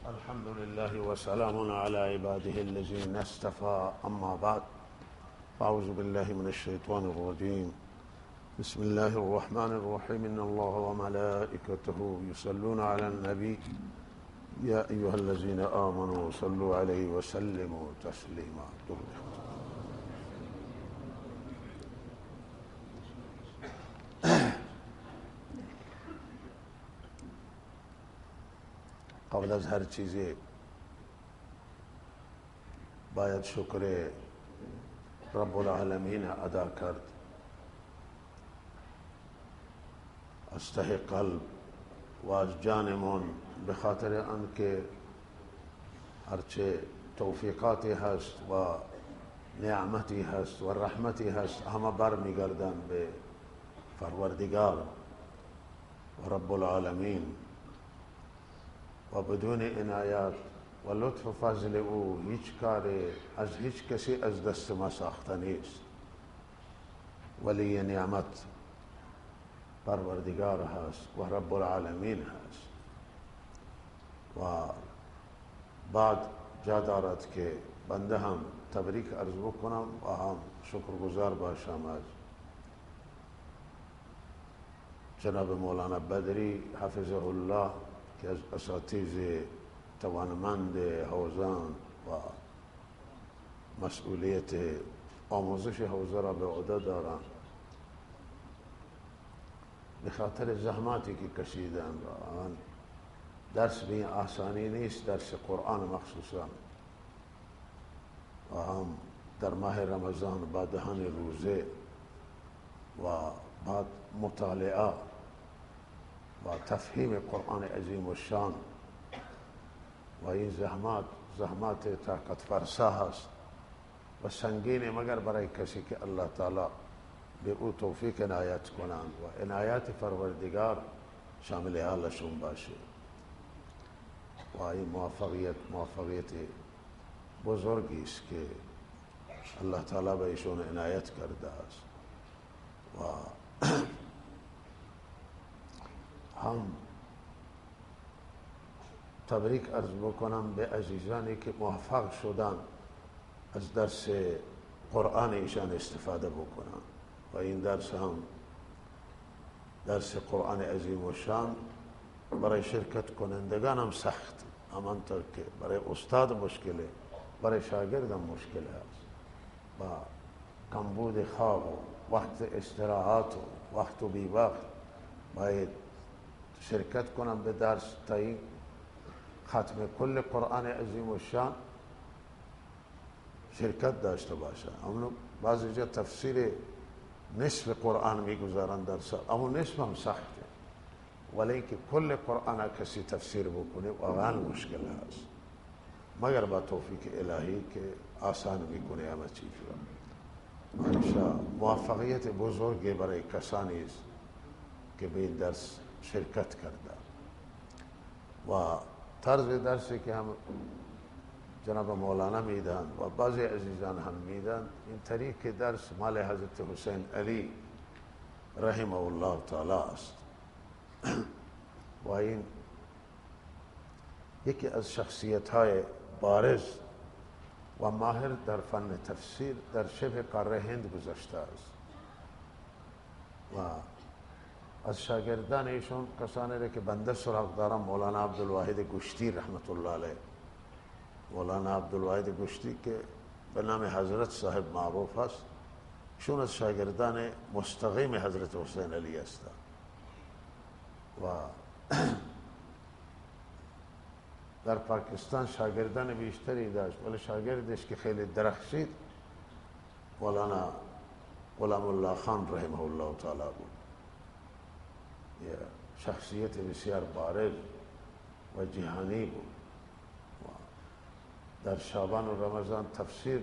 الحمد لله وسلام على عباده الذين اصطفى، أما بعد، فأعوذ بالله من الشيطان الرجيم. بسم الله الرحمن الرحيم. إن الله وملائكته يصلون على النبي يا أيها الذين آمنوا صلوا عليه وسلموا تسليما. قبل از هر چیزی باید شکر رب العالمین ادا کرد از ته قلب و از جانمون، به خاطر آنکه هرچه توفیقاتی هست و نعمتی هست و رحمتی هست همه برمیگردند به پروردگار و رب العالمین، و بدون عنایت و لطف و فضل او هیچ کار از هیچ کسی از دست ما ساخته نیست. ولی نعمت پروردگار هست و رب العالمین هست. و بعد جا دارد که بنده هم تبریک عرض بکنم و هم شکرگزار باشم از جناب مولانا بدری حفظه الله که از اساتید توانمند حوزان و مسئولیت آموزش حوزه را به عهده دارند، به خاطر زحماتی که کشیدند. و آن درس به آسانی نیست، درس قرآن مخصوصا، و هم در ماه رمضان با دهن روزه و بعد مطالعه و تفهیم قرآن عظیم الشان، و این زحمات طاقت فرسا هست و سنگین، مگر برای کسی که الله تعالی به او توفیق عنایت کنند و عنایت پروردگار شامل حالشون باشه. و این موفقیت بزرگی است که الله تعالی به ایشون عنایت کرده است. و هم تبریک عرض بکنم به عزیزانی که موفق شدن از درس قرآن ایشان استفاده بکنن. و این درس هم درس قرآن عظیم الشان برای شرکت کنندگان هم سخت، همانطور که برای استاد مشکله، برای شاگرد هم مشکل است. و کمبود خواب و وقت استراحت و وقت و بی وقت باید شرکت کنم به درس تا این ختم کل قرآن عظیم الشان شرکت داشته باشه. اما بعضی جا تفسیر نصف قرآن میگذارن در سال، اما نصف هم سخته، ولی اینکه کل قرآن کسی تفسیر بکنه واقعا مشکل هست، مگر با توفیق الهی که آسان میکنه همه چیز را. انشاء موفقیت بزرگی برای کسانی است که به این درس شرکت کرده. و طرز درسی که هم جناب مولانا میدن و بعضی عزیزان هم میدن، این طریق درس مال حضرت حسین علی رحمه الله تعالی است. و این یکی از شخصیت های بارز و ماهر در فن تفسیر در شبه قاره هند گذشته است. و از شاگردان ایشون کسانی را که بنده سراغ دارم، مولانا عبدالواحد گشتی رحمت الله علیه. مولانا عبدالواحد گشتی که به نام حضرت صاحب معروف است، ایشون از شاگردان مستقیم حضرت حسین علی هستند. و در پاکستان شاگردان بیشتری داشت، ولی شاگردش که خیلی درخشید مولانا غلام الله خان رحمه الله تعالی بود. یه شخصیت بسیار بارز و جهانی بود. در شعبان و رمضان تفسیر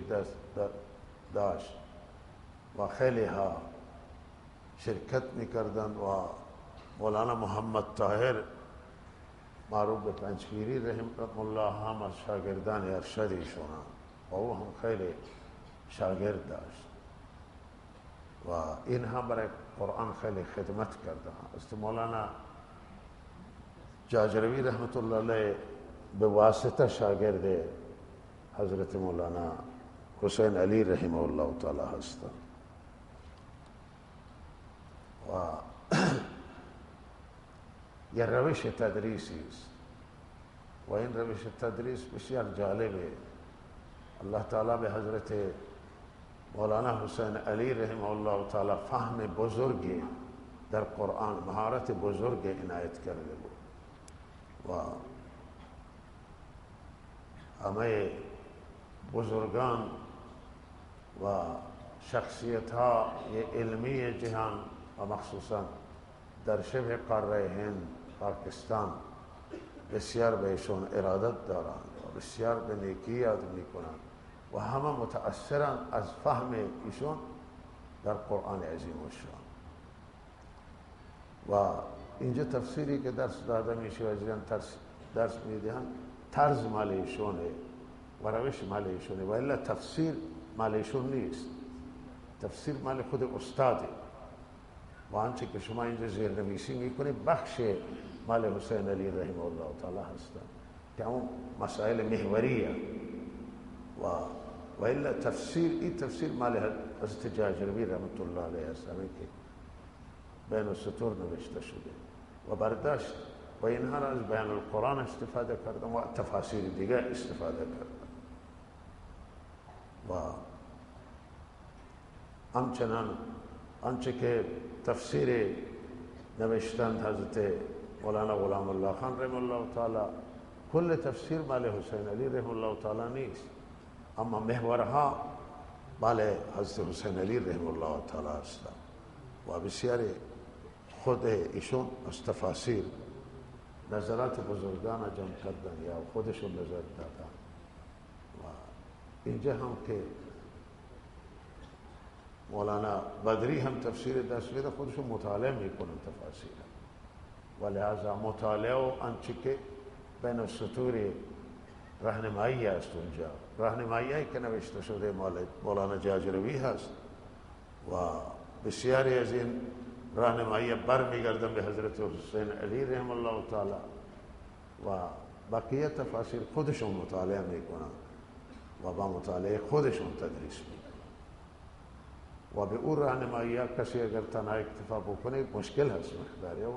داشت و خیلی ها شرکت میکردند. و مولانا محمد طاهر معروف به پنجپیری رحمه الله هم از شاگردان ارشد ایشون و او هم خیلی شاگرد داشت و این هم برای قرآن خیلی خدمت کرده. است مولانا جاجروی رحمت الله علیه به واسطه شاگرد حضرت مولانا حسین علی رحمه الله تعالی هستند و یه روش تدریسی است و این روش تدریس بسیار جالبه. الله تعالی به حضرت مولانا حسین علی رحمه الله تعالی فهم بزرگی در قرآن، مهارت بزرگ عنایت کرده بود و همه بزرگان و شخصیت ها علمی جهان و مخصوصا در شبه قاره هند، پاکستان بسیار بهشون ارادت دارند و بسیار به نیکی یاد میکنند و همه متأثرن از فهم ایشون در قرآن عظیم الشان. و اینجا تفسیری که درس داده میشه و درس میدهن طرز مال ایشونه و روش مال ایشونه و الا تفسیر مال ایشون نیست، تفسیر مال خود استاده و آنچه که شما اینجا زیرنویسی میکنید بخش مال حسین علی رحمه الله تعالی هستند که همون مسائل محوریه و الا تفسیر، این تفسیر مال حضرت جاجروی رحمت الله علیه است که بین السطور نوشته شده و برداشت و اینها را از بیان القرآن استفاده کردم و تفاسیر دیگه استفاده کردم و همچنان آنچه که تفسیر نوشتند حضرت مولانا غلام الله خان رحمه الله تعالی، کل تفسیر مال حسین علی رحمه الله تعالی نیست، اما محورها مال حضرت حسین علی رحمه الله تعالی هستند و بسیاری خود ایشون از تفاسیر نظرات بزرگان جمع کردن یا خودشون نظر دادن و اینجا هم که مولانا بدری هم تفسیر دست میده خودشون مطالعه میکنن تفاسیر و لحاظا مطالعه و آنچه که بین السطور راهنمایی است اونجا، راهنمایی که نوشته شده مولانا جاجروی هست و بسیاری از این راهنمایی برمیگردن به حضرت حسین علی رحمه الله تعالی و بقیه تفاسیر خودشون مطالعه میکنن و با مطالعه خودشون تدریس میکنن و به اون راهنمایی کسی اگر تنها اکتفا بکنه مشکل هست مقداری و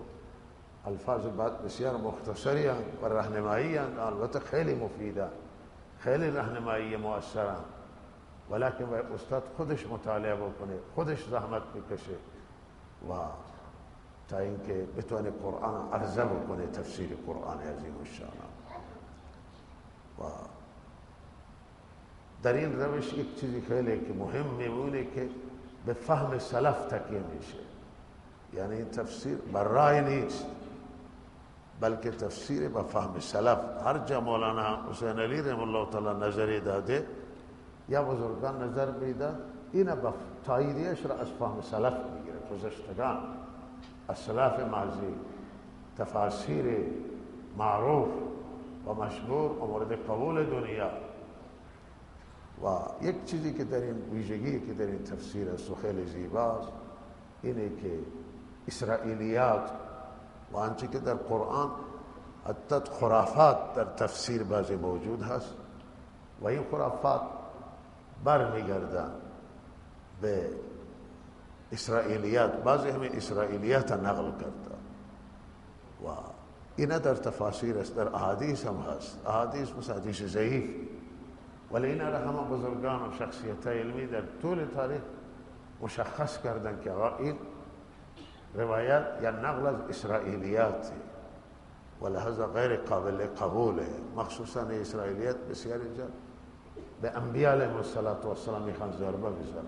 الفاظ بسیار مختصری و راهنمایی البته خیلی مفیده، خیلی راهنمایی مؤثره، ولیکن باید استاد خودش مطالعه بکنه، خودش زحمت بکشه و تا اینکه بتونه قرآن عرضه بکنه، تفسیر قرآن عظیم الشان. و در این روش یک چیزی خیلی که مهم میمونه که به فهم سلف تکیه میشه، یعنی این تفسیر بر رای نیست بلکه تفسیر به فهم سلف. هر جا مولانا حسین علی رحمه الله تعالی نظری داده یا بزرگان نظر میدن، این با تاییدیش را از فهم سلف میگیره، گذشتگان اسلاف ماضی، تفاسیر معروف و مشهور و مورد قبول دنیا. و یک چیزی که در این ویژگی که در این تفسیر است و خیلی زیباست اینه که اسرائیلیات و آنچه که در قرآن حتی خرافات در تفسیر بعضی موجود هست و این خرافات برمیگردن به اسرائیلیات، بعضی همین اسرائیلیات نقل کرده و اینا در تفاسیر است، در احادیث هم هست، احادیث مثل حدیث ضعیف، ولی اینا را همه بزرگان و شخصیت علمی در طول تاریخ مشخص کردن که این روایت یا نقل از اسرائیلیات و لحظه غیر قابل قبوله. مخصوصا اسرائیلیات بسیار اینجا به انبیاء علیهم السلام میخوان ضربه بزنن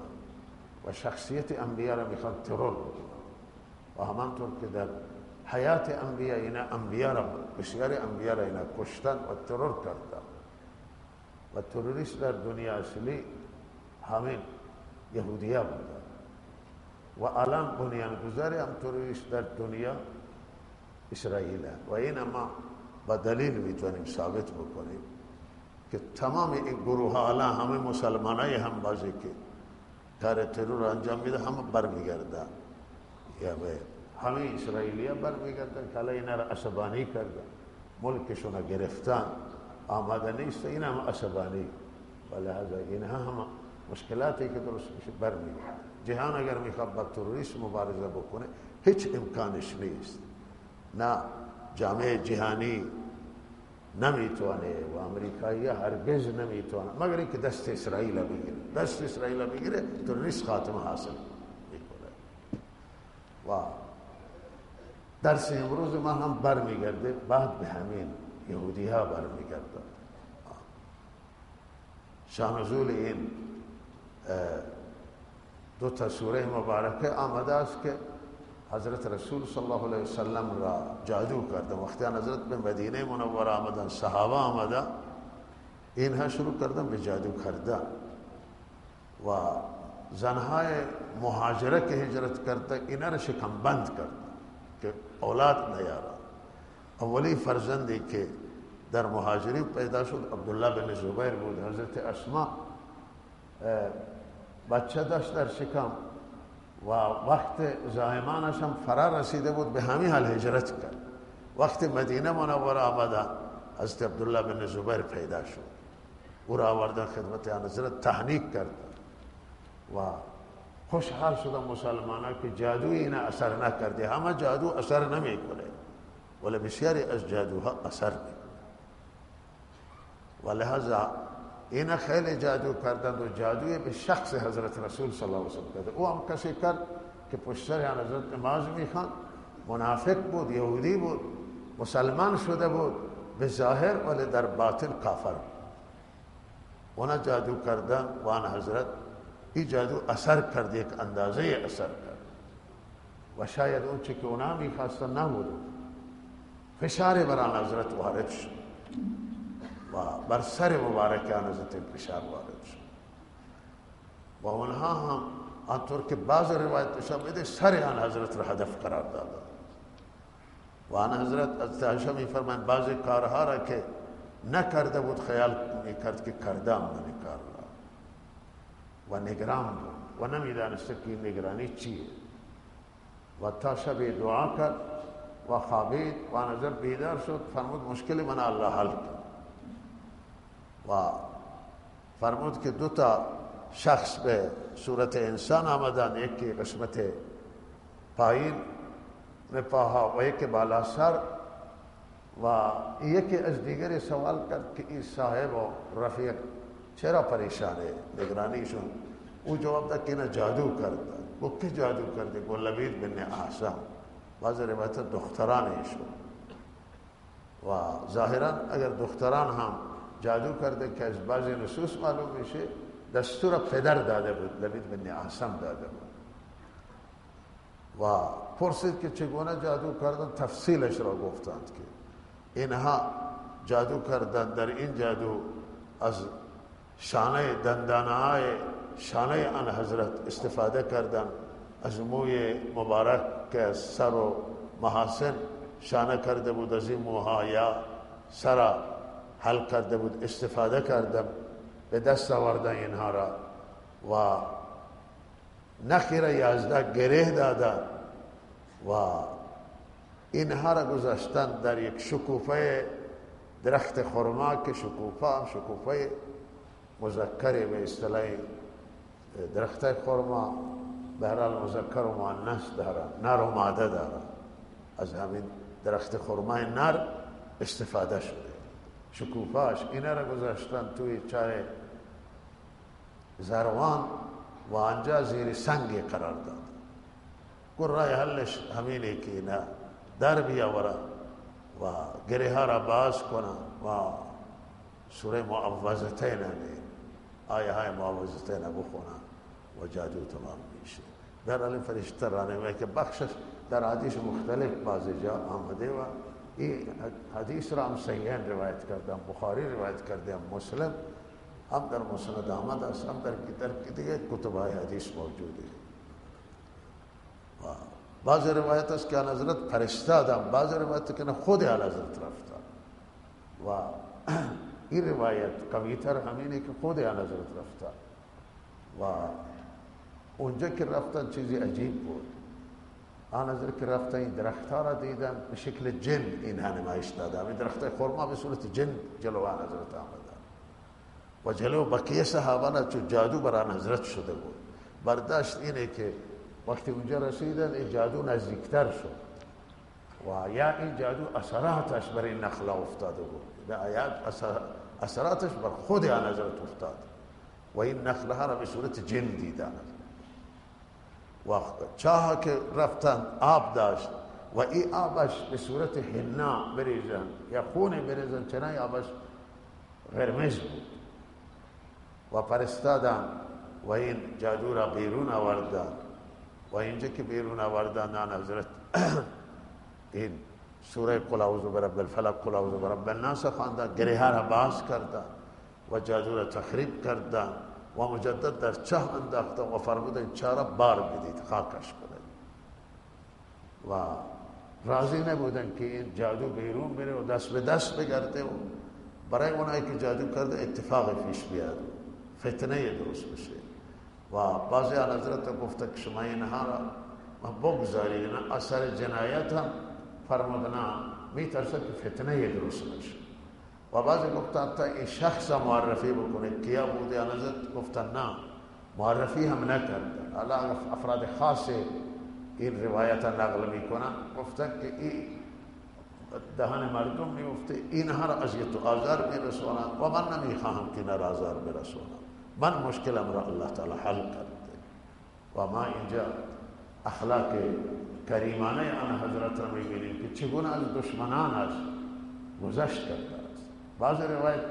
و شخصیت انبیاء را میخوان ترور بکنن و همانطور که در حیات انبیاء اینا انبیاء را بسیاری انبیاء را اینا کشتن و ترور کردن و تروریست در دنیا اصلی همین یهودیه بودن و الان بنیانگذاری هم تروریست در دنیا اسرائیل و این ما با دلیل میتونیم ثابت بکنیم که تمام این گروه ها الان همه مسلمان های هم بازی که کار ترور انجام میده همه برمیگردن یا به همه اسرائیلی ها برمیگردن که اینا را عصبانی کردن، ملکشون را گرفتن، آماده نیست، این هم عصبانی. و لحاظا اینها هم مشکلاتی که درست میشه برمیگردن. جهان اگر میخواد با تروریسم مبارزه بکنه هیچ امکانش نیست. نه جامعه جهانی نمیتونه و امریکایی هرگز نمیتونه مگر اینکه دست اسرائیل بگیره. دست اسرائیل بگیره تروریسم خاتمه حاصل میکنه. و درس امروز ما هم برمیگرده بعد به همین یهودی ها برمیگرده. شانزول این دو تا سوره مبارکه آمده است که حضرت رسول صلی الله علیه وسلم را جادو کردن. وقتی حضرت به مدینه منوره آمدن، صحابه آمدن، اینها شروع کردن به جادو کردن و زنهای مهاجره که هجرت کرده اینا را شکم بند کردن که اولاد نیارن. اولی فرزندی که در مهاجرین پیدا شد عبدالله بن زبیر بود. حضرت اسما بچه داشت در شکم و وقت زایمانش هم فرا رسیده بود، به همین حال هجرت کرد. وقت مدینه منوره آمدن حضرت عبدالله بن زبیر پیدا شد، او را آوردن خدمت حضرت، تهنیک کردن و خوشحال شدن مسلمانان که جادوی اینا اثر نکرده. همه جادو اثر نمیکنه ولی بسیاری از جادوها اثر میکنه و لحاظا اینا خیلی جادو کردند و جادوی به شخص حضرت رسول صلی الله علیه وسلم کرده. او هم کسی کرد که پشت سر حضرت نماز میخواند، منافق بود، یهودی بود، مسلمان شده بود به ظاهر ولی در باطن کافر بود. اونا جادو کردن و آن حضرت این جادو اثر کرد، یک اندازه اثر کرد و شاید اون چه که اونا میخواستن نبود. فشار بر آن حضرت وارد شد و بر سر مبارک آن حضرت فشار وارد شد و اونها هم آنطور که بعض روایت شده سر آن حضرت را هدف قرار دادند و آن حضرت از عایشه میفرمایند بعض کارها را که نکرده بود خیال میکرد که کردم من کار را و نگران بود و نمیدانست که این نگرانی چیه و تا شب دعا کرد و خوابید و آن حضرت بیدار شد، فرمود مشکل من الله حل کرد و فرمود که دو تا شخص به صورت انسان آمدن، یکی قسمت پایین پاها و یکی بالا سر و یکی از دیگری سوال کرد که این صاحب و رفیق چرا پریشانه نگرانیشون؟ او جواب داد که اینا جادو کردن. گفت که جادو کرده؟ گفت لبید بن اعصم. بعض روایت دخترانشون و ظاهرا اگر دختران هم جادو کرده که از بعضی نصوص معلوم میشه دستور پدر داده بود، لبید بن اعصم داده بود و پرسید که چگونه جادو کردن، تفصیلش را گفتند که اینها جادو کردن، در این جادو از شانه دندانهای شانه آن حضرت استفاده کردن، از موی مبارک که از سر و محاسن شانه کرده بود، از این موها یا سر حل کرده بود استفاده کردن، به دست آوردن اینها را و نخی را 11 گره دادن و اینها را گذاشتن در یک شکوفه درخت خرما که شکوفه هم شکوفه مذکری به اصطلاح درخت خرما به هر حال مذکر و مؤنث داره، نر و ماده داره، از همین درخت خرمای نر استفاده شده. شکوفاش اینا را گذاشتن توی چاه زروان و آنجا زیر سنگی قرار داد. گل رای حلش همینه که اینا در بیاورن و گره ها را باز کنن و سوره معوذتین آیه های معوذتین بخونن و جادو تمام میشه. در حال فرشته رانه که بخشش در حدیث مختلف بعضی جا آمده و این حدیث را هم صحیحین روایت کردم، بخاری روایت کردم، مسلم هم در مسند آمد است، هم در دیگه کتب های حدیث موجوده. و بعض روایت است که حضرت فرستادم، بعض روایت که خود حضرت رفتن و این روایت قوی‌تر همینه که خود حضرت رفتن و اونجا که رفتن چیزی عجیب بود. آن حضرت که رفتن این درختها را دیدن به شکل جن اینها نمایش دادن. این درخت خرما به صورت جن جلو آن حضرت آمدن و جلو بقیه صحابه چون جادو بر آن حضرت شده بود. برداشت اینه که وقتی اونجا رسیدن این جادو نزدیکتر شد و یا این جادو اثراتش بر این نخلا افتاده بود، اثراتش بر خود آن حضرت افتاد و این نخله ها را به صورت جن دیدن. و چاه که رفتن آب داشت و این آبش به صورت حنا بریزن یا خون بریزن، چنان آبش قرمز بود و فرستادن و این جادو را بیرون آوردن و اینجا که بیرون آوردن آن حضرت این سوره قل اعوذ برب الفلق قل اعوذ برب الناس خواندن، گره ها را باز کردن و جادو را تخریب کردن و مجدد در چاه انداختن و فرمودن چاه را بار بدید خاکش کنید و راضی نبودن که این جادو بیرون بره و دست به دست بگرده و برای اونایی که جادو کرده اتفاق پیش بیاد، فتنه درست بشه. و بعضی آن حضرت گفته که شما اینها را بگذارید، اثر جنایت هم فرمودن میترسه که فتنه درست بشه. و بعضی گفتن تا این شخص معرفی بکنه کیا بوده، آن حضرت گفتن نه معرفی هم نکردن. حالا افراد خاص این روایت نقل میکنن، گفتن که این دهن مردم میفته، اینها را اذیت و آزار میرسونن و من نمیخواهم که اینا را آزار برسونم. من مشکلم را الله تعالی حل کرده و ما اینجا اخلاق کریمانه آن حضرت را میبینیم که چگونه از دشمنانش گذشت کرده است. بعض روایت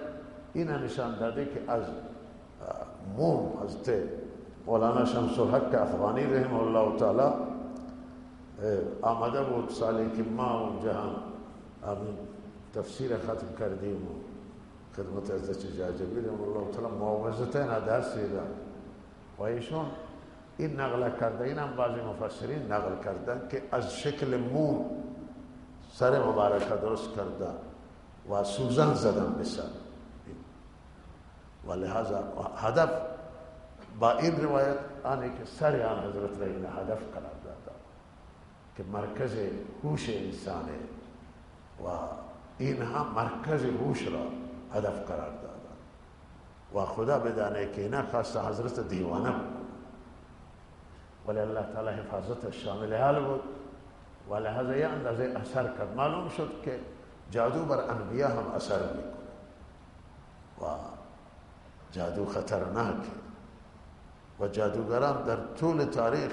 این نشان داده که از موم حضرت مولانا شمس الحق افغانی رحمه الله تعالی آمده بود سالی که ما اونجا هم تفسیر ختم کردیم و خدمت حضرت جاجبی رحمه الله تعالی معوضتین درس دیدن و ایشون این نقل کرده. این هم بعضی مفسرین نقل کردن که از شکل موم سر مبارکه درست کردن و سوزن زدن به سر و لحاظا هدف با این روایت آنه که سر آن حضرت را این هدف قرار داده که مرکز هوش انسانه و اینها مرکز هوش را هدف قرار دادن و خدا بدانه که اینا خواست حضرت دیوانه بود ولی الله تعالی حفاظت شامل حال بود و لحاظا یه اندازه اثر کرد. معلوم شد که جادو بر انبیاء هم اثر میکنه و جادو خطرناکه و جادوگران در طول تاریخ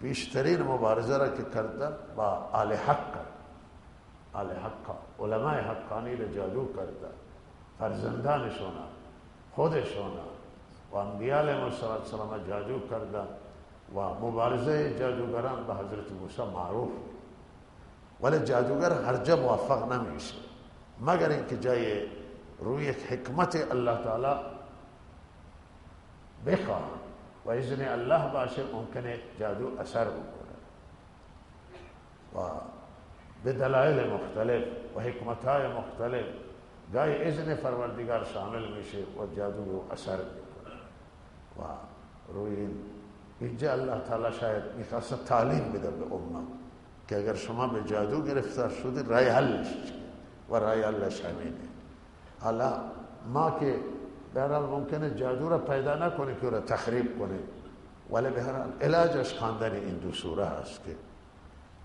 بیشترین مبارزه را که کردن با آل حق، آل حق علماء حقانی را جادو کردن، فرزندانشون خودشون و انبیاء علیهم السلام جادو کردن و مبارزه جادوگران به حضرت موسی معروف. ولی جادوگر هر جا موفق نمیشه مگر اینکه جای روی یک حکمت الله تعالی بخواه و اذن الله باشه ممکنه جادو اثر بکنه و به دلایل مختلف و حکمتهای مختلف گاهی اذن پروردگار شامل میشه و جادو اثر میکنه و روی اینجا الله تعالی شاید میخواست تعلیم بده به امت که اگر شما به جادو گرفتار شده رای حلش و رای حلش همینه. حالا ما که به هر حال ممکنه جادو را پیدا نکنه که را تخریب کنه، ولی به هر حال علاجش خواندن این دو سوره هست که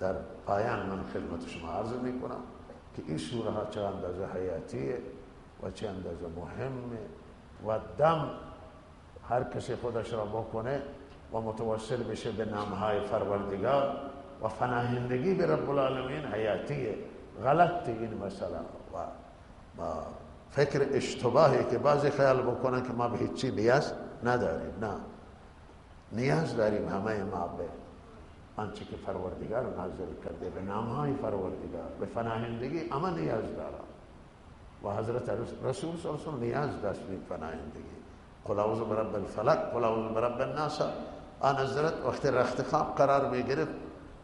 در پایان من خدمت شما عرض میکنم که این سوره ها چه اندازه حیاتیه و چه اندازه مهمه و دم هر کسی خودش را بکنه و متوسل بشه به نامهای پروردگار و پناهندگی به رب العالمین حیاتیه. غلط این مسئله و فکر اشتباهی که بعضی خیال بکنن که ما به هیچی نیاز نداریم. نه، نیاز داریم همه ما به آنچه که پروردگار نازل کرده، به نامهای پروردگار، به پناهندگی اما نیاز دارم و حضرت رسول صلی الله علیه و سلم نیاز داشت به پناهندگی. قل اعوذ برب الفلق قل اعوذ برب الناس. آن حضرت وقتی رخت خواب قرار میگرفت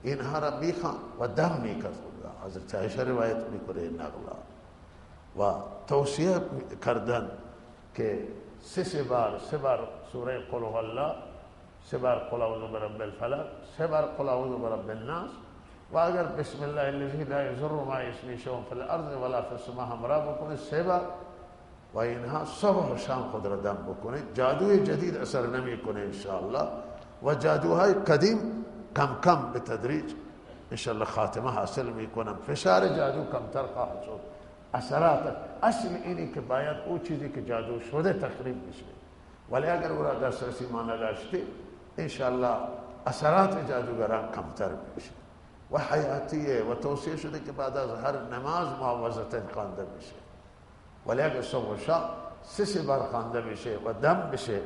اینها را میخوان و دم میکرد. حضرت عایشه روایت میکنه این نقل و توصیه کردن که سه بار سوره قل هو الله 3 بار قل اعوذ برب الفلق، 3 بار قل اعوذ برب الناس. و اگر بسم الله الذی لا یضر مع اسمه شیء فی الارض ولا فی السماء همراه بکنید 3 بار و اینها صبح و شام خود را دم بکنید، جادوی جدید اثر نمیکنه انشاءالله. و جادوهای قدیم کم کم به تدریج انشاءالله خاتمه حاصل میکنم، فشار جادو کمتر خواهد شد، اثرات اصل اینی که باید او چیزی که جادو شده تخریب بشه، ولی اگر او را دسترسی ما نداشتی انشاءالله اثرات جادوگران کمتر میشه. و حیاتیه و توصیه شده که بعد از هر نماز معوذتین خوانده بشه، ولی اگر صبح و شام 3 بار خوانده بشه و دم بشه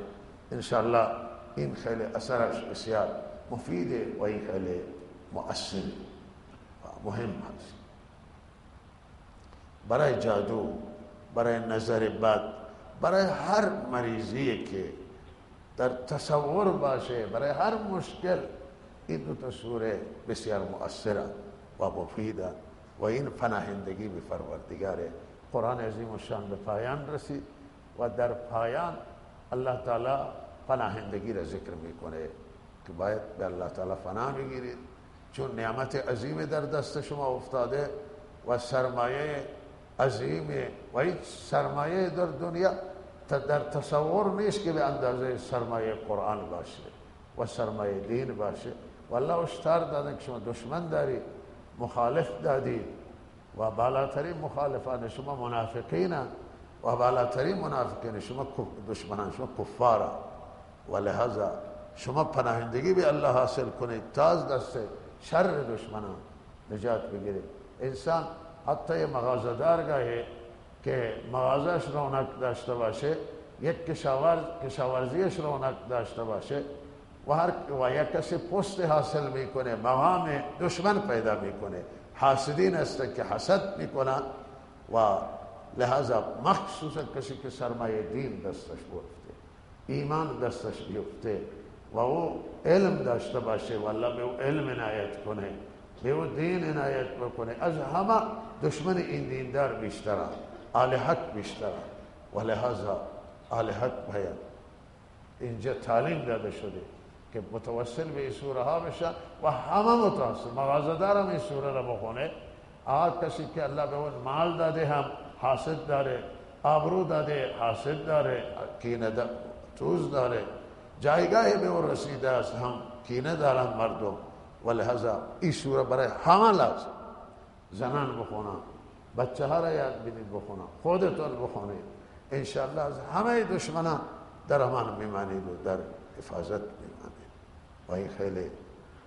انشاءالله این خیلی اثرش بسیار مفیده و این خیلی مؤثر و مهم هست برای جادو، برای نظر بد، برای هر مریضی که در تصور باشه، برای هر مشکل. این 2 سوره بسیار مؤثره و مفیده و این پناهندگی به پروردگار قرآن عظیم و شان به پایان رسید و در پایان الله تعالی پناهندگی را ذکر میکنه که باید به الله تعالی پناه بگیرید، چون نعمت عظیم در دست شما افتاده و سرمایه عظیم و این سرمایه در دنیا در تصور نیست که به اندازه سرمایه قرآن باشه و سرمایه دین باشه. و الله اشتار داده که شما دشمن دارید، مخالف دادید و بالاترین مخالفان شما منافقین و بالاترین منافقین شما دشمنان شما کفار، و لحاظا شما پناهندگی به الله حاصل کنید تا از دست شر دشمنان نجات بگیرید. انسان حتی یه مغازه‌دارگاهی که مغازه‌اش رونق داشته باشه، یک کشاورزیش رونق داشته باشه و یک کسی پست حاصل میکنه، مقام دشمن پیدا میکنه، حاسدین هستن که حسد میکنن و لحاظا مخصوصا کسی که سرمایه دین دستش بیفته، ایمان دستش بیفته و او علم داشته باشه و الله به او علم عنایت کنه، به او دین عنایت بکنه، از همه دشمن این دیندار بیشتره، اهل حق بیشتره و لحاظا اهل حق باید اینجا تعلیم داده شده که متوسل به این سوره ها بشن و همه متوسل مغازه‌دار هم این سوره را بخونه. کسی که الله به اون مال داده هم حاسد داره، آبرو داده حاسد داره، کینه توز داره، جایگاهی به اون رسیده است هم کینه دارن مردم و لحاظا این سوره برای همه لازم. زنان بخونن، بچه ها را یاد بدید بخونن، خودتون بخونید، انشاءالله از همه دشمنان در امان میمانید و در حفاظت میمانید و این خیلی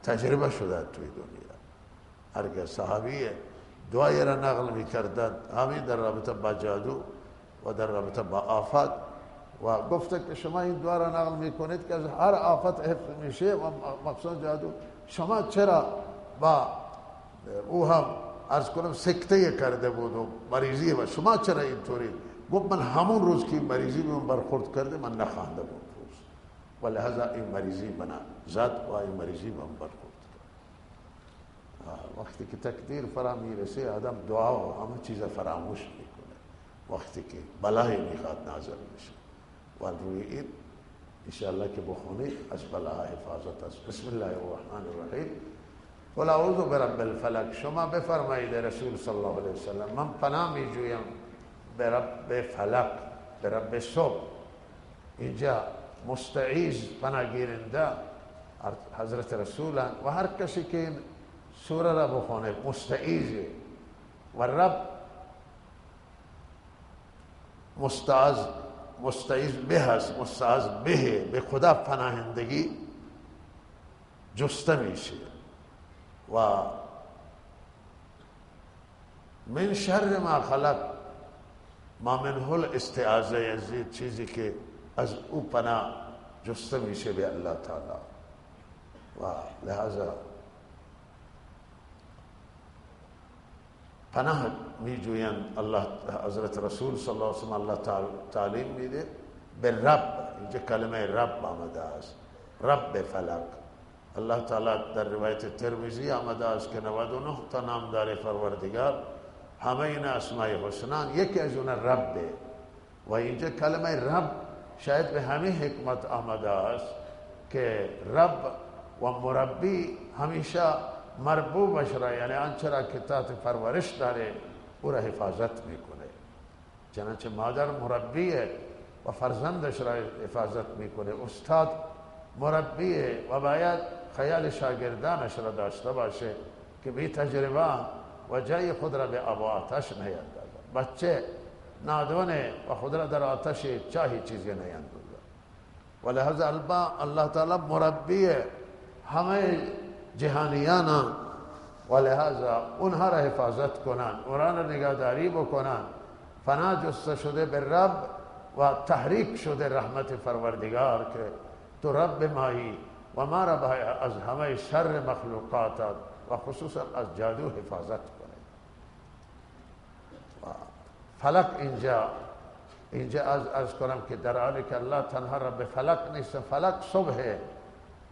تجربه شده توی دنیا. هرگز صحابی دعایی را نقل میکردند همین در رابطه با جادو و در رابطه با آفات و گفته که شما این دعا را نقل میکنید که از هر آفت حفظ میشه و مخصوصا جادو، شما چرا با او هم عرض کنم سکته کرده بود و مریضی و شما چرا اینطوری؟ گفت من همون روز که مریضی به من برخورد کرده من نخوانده بود روز و لحظه این مریضی بنا زد و این مریضی به من برخورد کرد. وقتی که تقدیر فرا میرسه آدم دعا و همه چیز فراموش میکنه وقتی که بلای میخواد نازل بشه و روی این انشاءالله که بخونید از بلاها حفاظت است. بسم الله الرحمن الرحیم. قل اعوذ برب الفلق. شما بفرمایید رسول صلی الله علیه وسلم من پناه میجویم به رب فلق، به رب صبح. اینجا مستعیذ پناهگیرنده حضرت رسولان و هر کسی که این سوره را بخونه مستعیذ و رب مستعیذ به است، مستعاذ به خدا پناهندگی جسته میشه و من شر ما خلق ما منه الاستعاذه یزید چیزی که از او پناه جسته میشه به الله تعالی و لحاظا پناه میجویند الله. حضرت رسول صلی الله علیه وسلم الله تعلیم میده به رب. اینجا کلمه رب آمده است، رب فلق. الله تعالی در روایت ترمذی آمده است که 99 تا نام داره پروردگار، همه این اسماء حسنا یکی از اون ربه و اینجا کلمه رب شاید به همین حکمت آمده است که رب و مربی همیشه مربوبش را، یعنی آنچه را که تحت پرورش داره او را حفاظت میکنه. چنانچه مادر مربیه و فرزندش را حفاظت میکنه، استاد مربیه و باید خیال شاگردانش را داشته باشه که بی تجربه و جای خود را به آب و آتش نیندازد. بچه نادونه و خود را در آتش چاهی چیزی نیندازد. و لحاظ الله تعالی مربی همه جهانیان و لحاظا اونها را حفاظت کنن، اونها را نگهداری بکنن. فنا جسته شده به رب و تحریک شده رحمت پروردگار که تو رب مایی و ما را از همه شر مخلوقات و خصوصا از جادو حفاظت کنه. فلک اینجا از کنم که در حالی که الله تنها رب فلک نیست، فلک صبح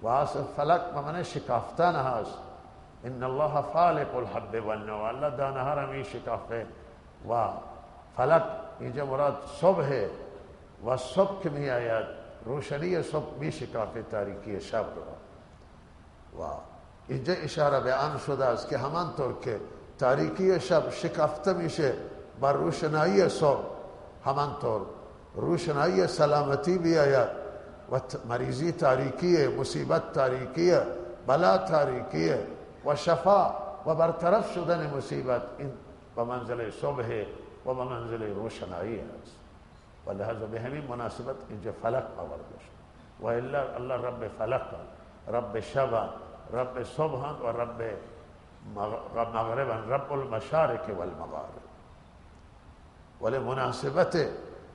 و اصل فلک به معنی شکافتن هست. ان الله فالق الحب والنوى، الله دانه ها را می شکافه و فلک اینجا مراد صبح و صبح که می آید روشنی صبح می شکافه تاریکی شب را. و اینجا اشاره به آن شده است که همانطور که تاریکی شب شکافته میشه بر روشنایی صبح، همانطور روشنایی سلامتی بیاید و مریضی تاریکیه، مصیبت تاریکیه، بلا تاریکیه و شفا و برطرف شدن مصیبت این به منزل صبح و به منزل روشنایی است. و لحاظا به همین مناسبت اینجا فلک آورده شد. و الا الله رب فلک، رب شب، رب صبح و رب مغرب، رب المشارق والمغارب. ولی مناسبت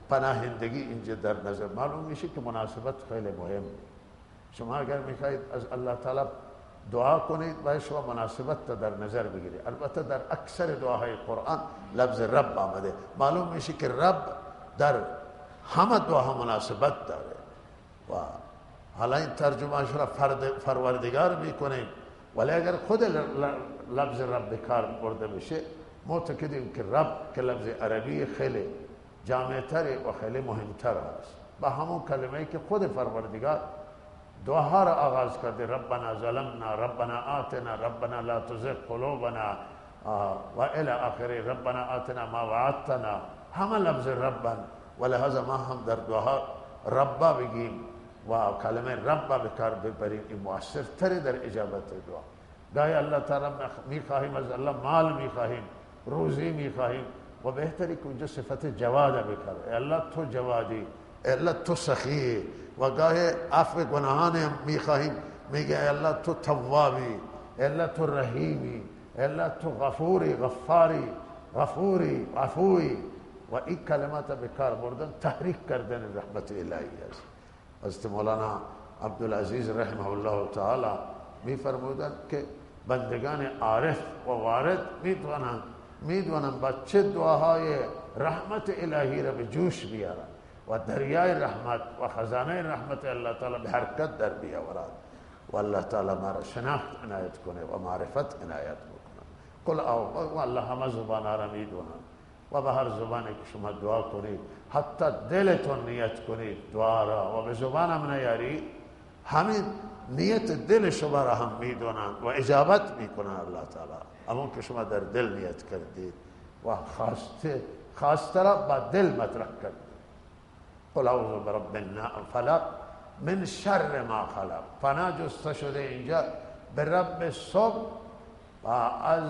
پناهندگی اینجا در نظر معلوم میشه که مناسبت خیلی مهم. شما اگر میخواید از الله تعالی دعا کنید باید شما مناسبت تا در نظر بگیرید. البته در اکثر دعاهای قرآن لفظ رب آمده، معلوم میشه که رب در همه دعاها مناسبت داره. و حالا این ترجمهش را پروردگار میکنیم، ولی اگر خود لفظ رب کار برده بشه معتقدیم که رب که لفظ عربی خیلی جامعتر و خیلی مهمتر است. با همون کلمه‌ای که خود پروردگار دعاها را آغاز کرده، ربنا ظلمنا، ربنا آتنا، ربنا لا تزغ قلوبنا و الی آخره، ربنا آتنا ما وعدتنا، همه لفظ ربن. و لحاظا ما هم در دعاها ربا بگیم و کلمه ربا بکار ببریم، این مؤثرتر در اجابت دعا. گاهی الله تعالی میخواهیم از الله مال میخواهیم، روزی میخواهیم و بهتری که اونجا صفت جواد بکر، ای الله تو جوادی، ای الله تو سخی. و گاهی عفو گناهان میخواهیم، میگه ای الله تو توابی، ای الله تو رحیمی، ای الله تو غفوری، غفاری، غفوری، عفوی. و این کلمات بکار بردن تحریک کردن رحمت الهی است. حضرت مولانا عبدالعزیز رحمه الله تعالی میفرمودند که بندگان عارف و وارد میدونن با چه دعاهای رحمت الهی را به جوش بیارن و دریای رحمت و خزانه رحمت الله تعالی به حرکت در بیاورد. و الله تعالی ما را شناخت عنایت کنه و معرفت عنایت بکنه. قل و الله همه زبان را میدونن و به هر زبانی که شما دعا کنید، حتی دلتون نیت کنید دعا را و به زبان هم نیارید، همین نیت دل شما را هم میدونن و اجابت میکنن الله تعالی، همون که شما در دل نیت کردید و خواسته را با دل مطرح کردید. قل اعوذ برب الفلق من شر ما خلق، پناه جسته شده اینجا به رب صبح و از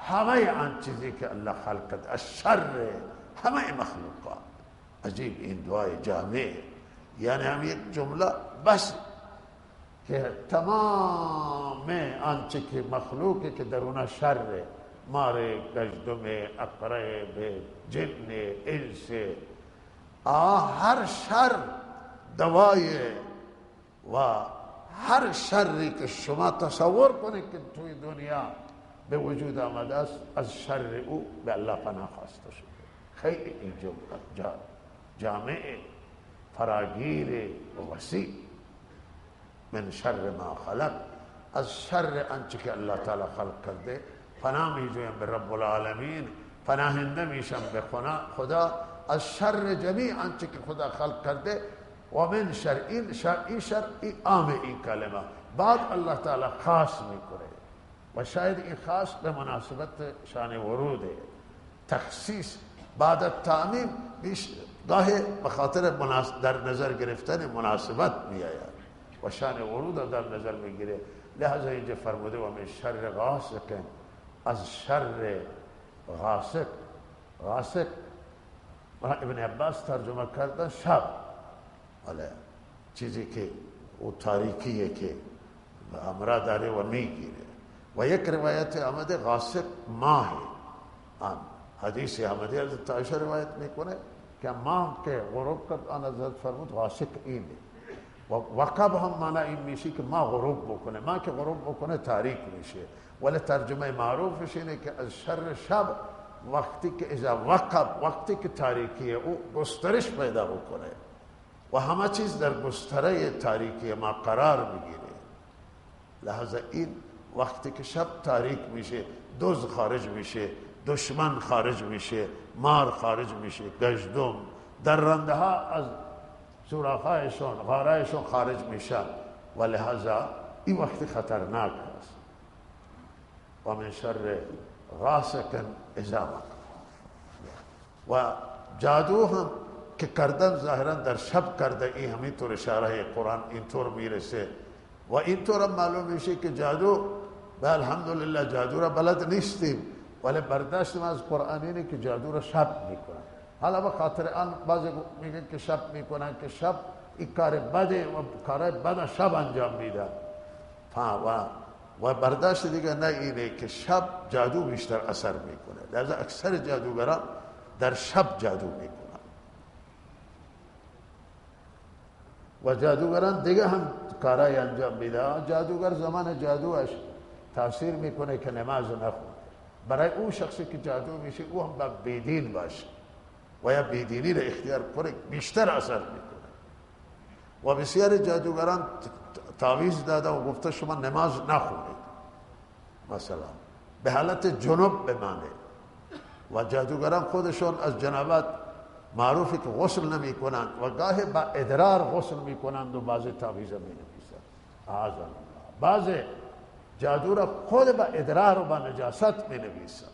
همه آن چیزی که الله خلق کرد، از شر همه مخلوقات. عجیب این دعای جامع، یعنی هم یک جمله بس که تمام آنچه که مخلوقی که در اون شر، مار، گژدم، عقرب، جن، انس، هر شر دوای و هر شری که شما تصور کنید که توی دنیا به وجود آمده است، از شر او به الله پناه خواسته شده. خیلی این جمله جامع، فراگیر و وسیع. من شر ما خلق، از شر آنچه که الله تعالی خلق کرده پناه میجویم به رب العالمین، پناهنده میشم به خدا از شر جمیع آنچه که خدا خلق کرده. و من شر این شر این عام این کلمه، بعد الله تعالی خاص میکنه و شاید این خاص به مناسبت شان وروده. تخصیص بعد التعمیم گاهی به خاطر در نظر گرفتن مناسبت میآید و شان ورود در نظر میگیره. لہذا اینجا فرموده و من شر غاسق، از شر غاسق. غاسق ابن عباس ترجمه کردن شب، ولی چیزی که او تاریکیه که امرا داره و میگیره. و یک روایت آمده غاسق ماه، حدیث آمده حضرت عایشہ روایت میکنه که ماه که غروب کرد آن حضرت فرمود غاسق اینه. و وقب هم معنی این میشه که ما غروب بکنه، ما که غروب بکنه تاریک میشه. ولی ترجمه معروفش اینه که از شر شب وقتی که اذا وقب، وقتی که تاریکیه او گسترش پیدا بکنه و همه چیز در گستره تاریکی ما قرار میگیره. لحظه این وقتی که شب تاریک میشه، دزد خارج میشه، دشمن خارج میشه، مار خارج میشه، گژدم درنده ها از سوراخایشون غارایشون خارج میشن و لحظه این وقتی خطرناک است. و من شر غاسق اذا وقب. و جادو هم که کردن ظاهرا در شب کرده، این همینطور اشاره قرآن اینطور میرسه و اینطور هم معلوم میشه که جادو به الحمدلله جادو را بلد نیستیم، ولی برداشت ما از قرآن اینه که جادو را شب میکنن. حالا به خاطر آن بعضی میگن که شب میکنن که شب این کار بده و کار بد شب انجام میدن. و برداشت دیگه نه اینه که شب جادو بیشتر اثر میکنه، لذا اکثر جادوگران در شب جادو میکنن. و جادوگران دیگه هم کارای انجام میده. جادوگر زمان جادوش تاثیر میکنه که نماز نخونه. برای اون شخصی که جادو میشه او هم با بیدین باشه و یا بیدینی را اختیار کنه بیشتر اثر میکنه. و بسیار جادوگران تعویض داده و گفته شما نماز نخونید، مثلا به حالت جنوب بمانه. و جادوگران خودشون از جنابت معروفی که غسل نمی کنند و گاهی با ادرار غسل می کنند و بعضی تعویض می نویسند. اعاذ الله. بعضی جادو را خود با ادرار و با نجاست می نویسند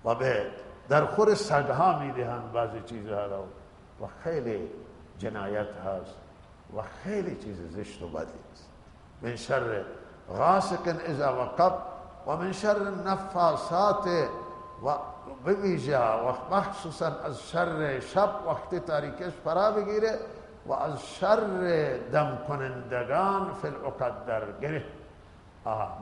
و به در خور سگها می دهند بعضی چیزها را و خیلی جنایت هست و خیلی چیز زشت و بدی است. من شر غاسق اذا وقب و من شر نفاسات و بویژه و مخصوصا از شر شب وقتی تاریکش فرا بگیره و از شر دم کنندگان فی العقد در گره.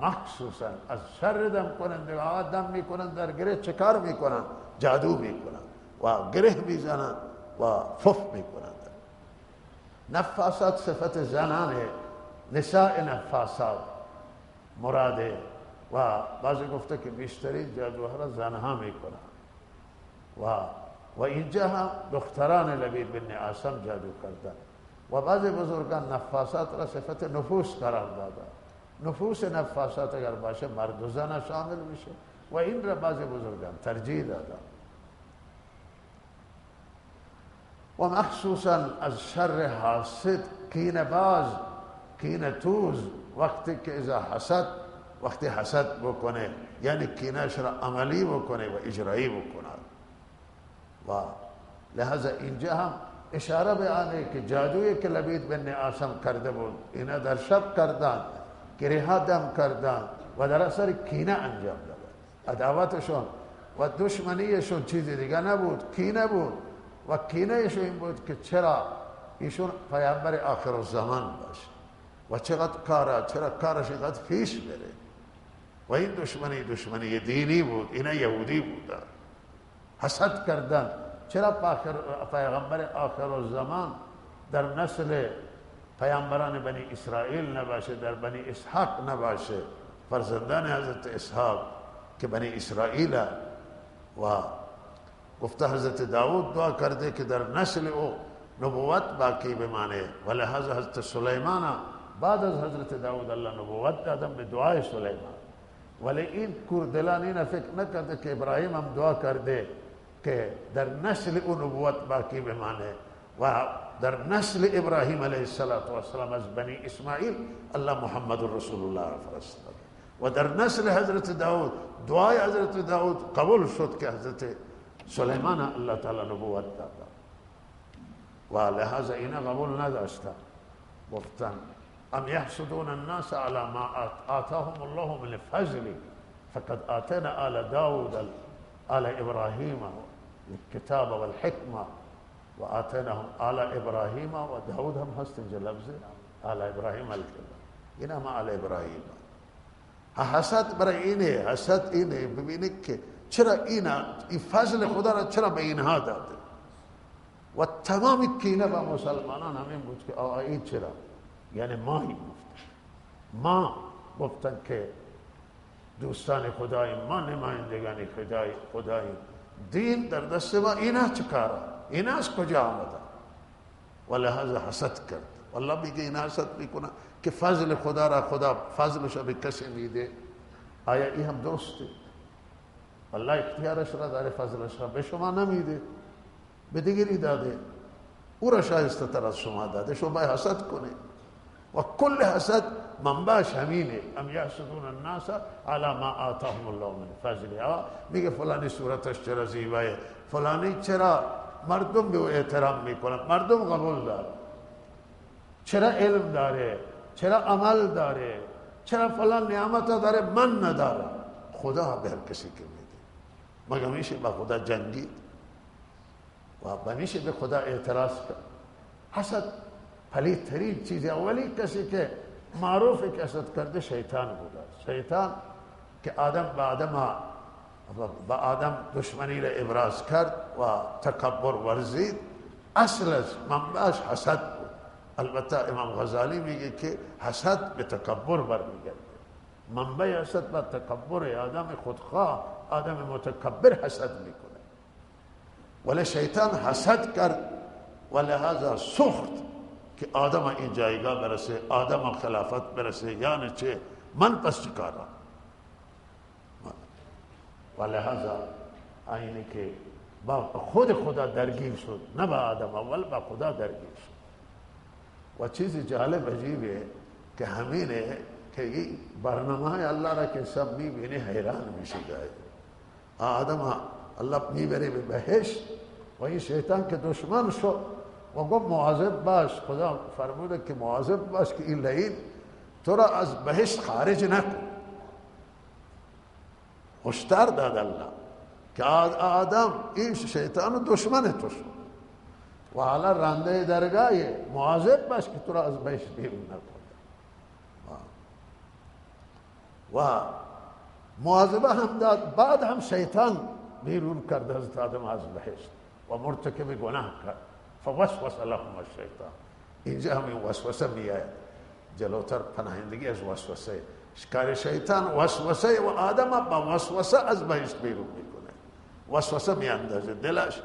مخصوصا از شر دم کنندگان، دم میکنن در گره چه کار میکنن؟ جادو میکنن و گره میزنن و فف میکنن. نفاسات صفت زنانه، نساء نفاسات مراده و بعضی گفته که بیشترین جادوها را زنها میکنن و اینجا هم دختران لبید بن عاصم جادو کردن و بعضی بزرگان نفاسات را صفت نفوس قرار دادن. نفوس نفاسات اگر باشه مرد و زن شامل میشه و این را بعضی بزرگان ترجیح دادن. و مخصوصا از شر حاسد، کینه باز، کینه توز، وقتی که اذا حسد، وقتی حسد بکنه یعنی کینهش را عملی بکنه و اجرایی بکنه. و لحظه اینجا هم اشاره به آنه که جادویی که لبید بن عاصم کرده بود اینا در شب کردن، گریه دم کردن و در اثر کینه انجام دادن. عداوتشون و دشمنیشون چیزی دیگه نبود، کینه بود و کینهشون این بود که چرا ایشون پیامبر آخر الزمان باشه و چرا کارش اینقدر پیش بره. و این دشمنی دینی بود، اینا یهودی بودن، حسد کردن چرا پیغمبر آخر الزمان در نسل پیامبران بنی اسرائیل نباشه، در بنی اسحاق نباشه، فرزندان حضرت اسحاق که بنی اسرائیل. و گفته حضرت داود دعا کرده که در نسل او نبوت باقی بمانه و لحاظ حضرت سلیمان بعد از حضرت داود الله نبوت دادم به دعای سلیمان. ولی این کوردلان این فکر نکرده که ابراهیم هم دعا کرده که در نسل او نبوت باقی بمانه و در نسل ابراهیم علیه السلام از بنی اسماعیل الله محمد رسول الله فرستاد و در نسل حضرت داود دعای حضرت داود قبول شد که حضرت سلیمان الله تعالی نبوت داد و لحاظا اینا قبول نداشتن. گفتن ام یحسدون الناس على ما آتاهم الله من فضل فقد آتینا آل داود آل ابراهیم الكتاب والحکمه و آتیناهم آل ابراهیم و داود هم هست اینجا لفظ آل ابراهیم الکلام، این هم آل ابراهیم. حسد برای اینه، حسد اینه ببینید که چرا این فضل خدا را چرا به اینها داده و تمام کینه با مسلمانان همین بود که آقا این چرا، یعنی ما این ما گفتن که دوستان خدای ما، نمایندگان خدای دین در دست ما، اینا چه کاره، اینا از کجا آمده و لحاظ حسد کرد. والله میگه اینا حسد میکنه که فضل خدا را خدا فضلش به کسی میده. آیا این هم درسته؟ والله اختیارش را داره، فضلش را به شما نمیده، به دیگری داده، او را شایسته تر از شما داده، شما باید حسد کنه و کل حسد منبعش همینه. ام یحسدون الناس علی ما آتاهم الله من فضله. میگه فلانی صورتش چرا زیبایه، فلانی چرا مردم به او احترام میکنن، مردم قبول داره، چرا علم داره، چرا عمل داره، چرا فلان نعمت داره من ندارم. خدا به هر کسی که میده، مگه میشه با خدا جنگید و میشه به خدا اعتراض کرد؟ حسد پلید ترین چیزی. اولی کسی که معروفه که حسد کرده شیطان بوده. شیطان که با آدم دشمنی را ابراز کرد و تکبر ورزید، اصلش منبعش حسد بود. البته امام غزالی میگه که حسد به تکبر برمیگرده، منبع حسد با تکبر، آدم خودخواه، آدم متکبر حسد میکنه. ولی شیطان حسد کرد و لحاظا سخت که آدم این جایگاه برسه، آدم خلافت برسه، یعنی چه من پس چیکارم. و لحاظا اینه که با خود خدا درگیر شد، نه با آدم، اول با خدا درگیر شد. و چیز جالب عجیبه که همینه که این برنامه های الله را که سب میبینه حیران میشه. آدم الله میبره به بهشت و این شیطان که دشمن شد و گفت مواظب باش، خدا فرموده که مواظب باش که این لعین تو را از بهشت خارج نکن. هشدار داد الله که آدم این شیطان دشمن تو شد و حالا رنده درگاهی، مواظب باش که تو را از بهشت بیرون نکن. و مواظبه هم داد. بعد هم شیطان بیرون کرد حضرت آدم از بهشت و مرتکب گناه کرد. فوسوس لهم الشیطان. اینجا هم این وسوسه میاد جلوتر، پناهندگی از وسوسه. شکار شیطان وسوسه و آدم با وسوسه از بهشت بیرون میکنه. وسوسه میاندازه دلش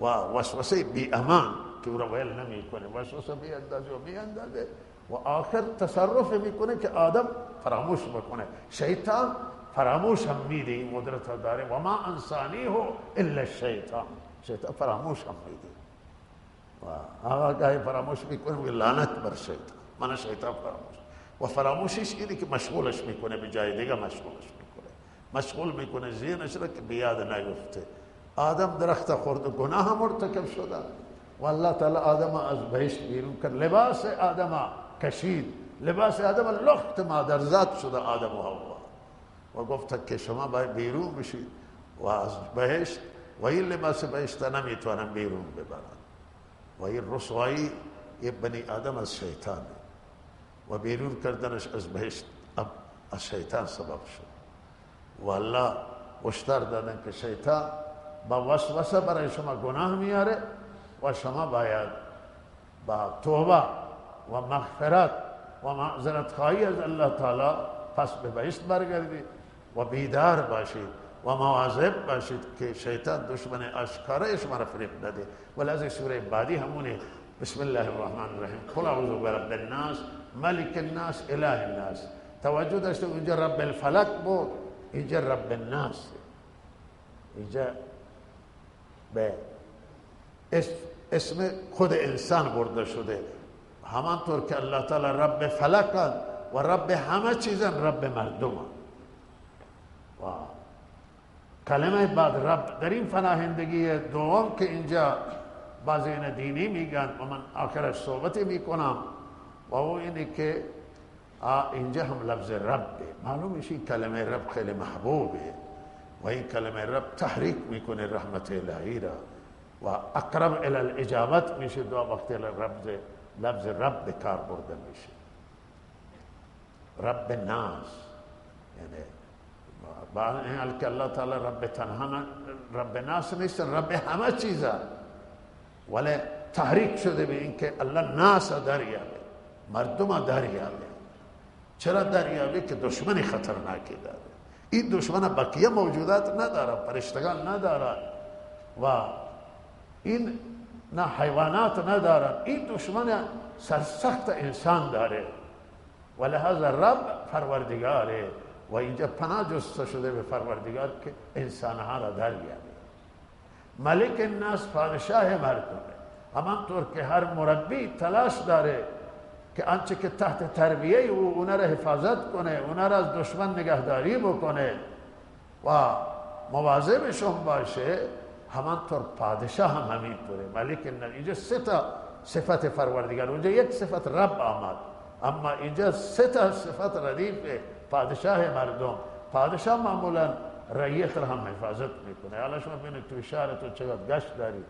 و وسوسه بی امان که او را ویل نمیکنه، وسوسه میاندازه و میاندازه و آخر تصرف میکنه که آدم فراموش بکنه. شیطان فراموش هم میده، این قدرت داره. و ما انسانیه الا الشیطان. شیطان فراموش هم میده و آقای فراموش میکنه و لعنت بر شیطان. من شیطان فراموش و فراموشش اینه که مشغولش میکنه، به جای دیگه مشغولش میکنه، مشغول میکنه ذهنش را که بیاد نیفته. آدم درخت خورد و گناه مرتکب شده و الله تعالی آدم از بهشت بیرون کرد، لباس آدم کشید، لباس آدم لخت مادرزاد شده آدم و حوا و گفت که شما باید بیرون بشید و از بهشت و این لباس بهشت نمیتونن بیرون ببرن و این رسوایی یه بنی آدم از شیطانه و بیرون کردنش از بهشت از شیطان سبب شد. و الله هشدار دادن که شیطان با وسوسه برای شما گناه میاره و شما باید با توبه و مغفرت و معذرت خواهی از الله تعالی پس به بهشت برگردید و بیدار باشید و مواظب باشید که شیطان دشمن آشکارا شما را فریب نده. ولی از سوره بعدی همونه بسم الله الرحمن الرحیم قل اعوذ برب الناس ملک الناس اله الناس. توجه داشته اونجا رب الفلک بود، اینجا رب الناس، اینجا به اسم خود انسان برده شده. همانطور که الله تعالی رب فلک و رب همه چیزن، رب مردم. و کلمه بعد رب در این پناهندگی دوم که اینجا بعضی این دینی میگن و من آخرش صحبتی میکنم، و او اینه که اینجا هم لفظ رب، معلوم میشه کلمه رب خیلی محبوبه و این کلمه رب تحریک میکنه رحمت الهی را و اقرب الی الاجابت میشه دعا وقتی لفظ رب به کار برده میشه. رب ناس یعنی بعد این که الله تعالی رب تنها رب ناس نیستن، رب همه چیزا، ولی تحریک شده به این که الله ناس دریابه، مردم دریابه. چرا دریابه؟ که دشمنی خطرناکی داره. این دشمن بقیه موجودات نداره، فرشتگان نداره و این نه حیوانات ندارن، این دشمن سرسخت انسان داره و لحاظا رب پروردگاره و اینجا پناه جسته شده به پروردگار که انسانها را دریابه. ملک الناس پادشاه مردمه، همانطور که هر مربی تلاش داره که آنچه که تحت تربیه او اونا را حفاظت کنه، اونا را از دشمن نگهداری بکنه و مواظبشون باشه، همانطور پادشاه هم همینطوره. ملک الناس اینجا سه تا صفت پروردگار، اونجا یک صفت رب آمد، اما اینجا سه تا صفت ردیف پادشاه مردم. پادشاه معمولا رعیت را هم حفاظت میکنه. حالا شما ببینید تو شهر تو چقدر گشت داری،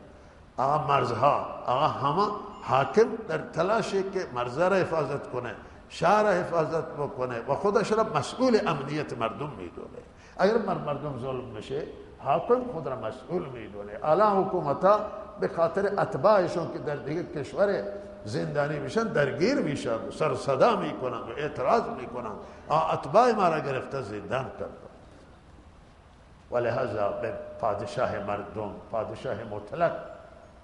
آقا مرزها، آقا همه حاکم در تلاشی که مرزها را حفاظت کنه، شهر را حفاظت بکنه و خودش را مسئول امنیت مردم میدونه. اگر مردم ظلم بشه، حاکم خود را مسئول میدونه. الان حکومت‌ها به خاطر اتباعشون که در دیگه کشور زندانی میشن درگیر میشن، سر صدا میکنن و اعتراض میکنن، اتباع ما را گرفته زندان کردن. ولهذا به پادشاه مردم، پادشاه مطلق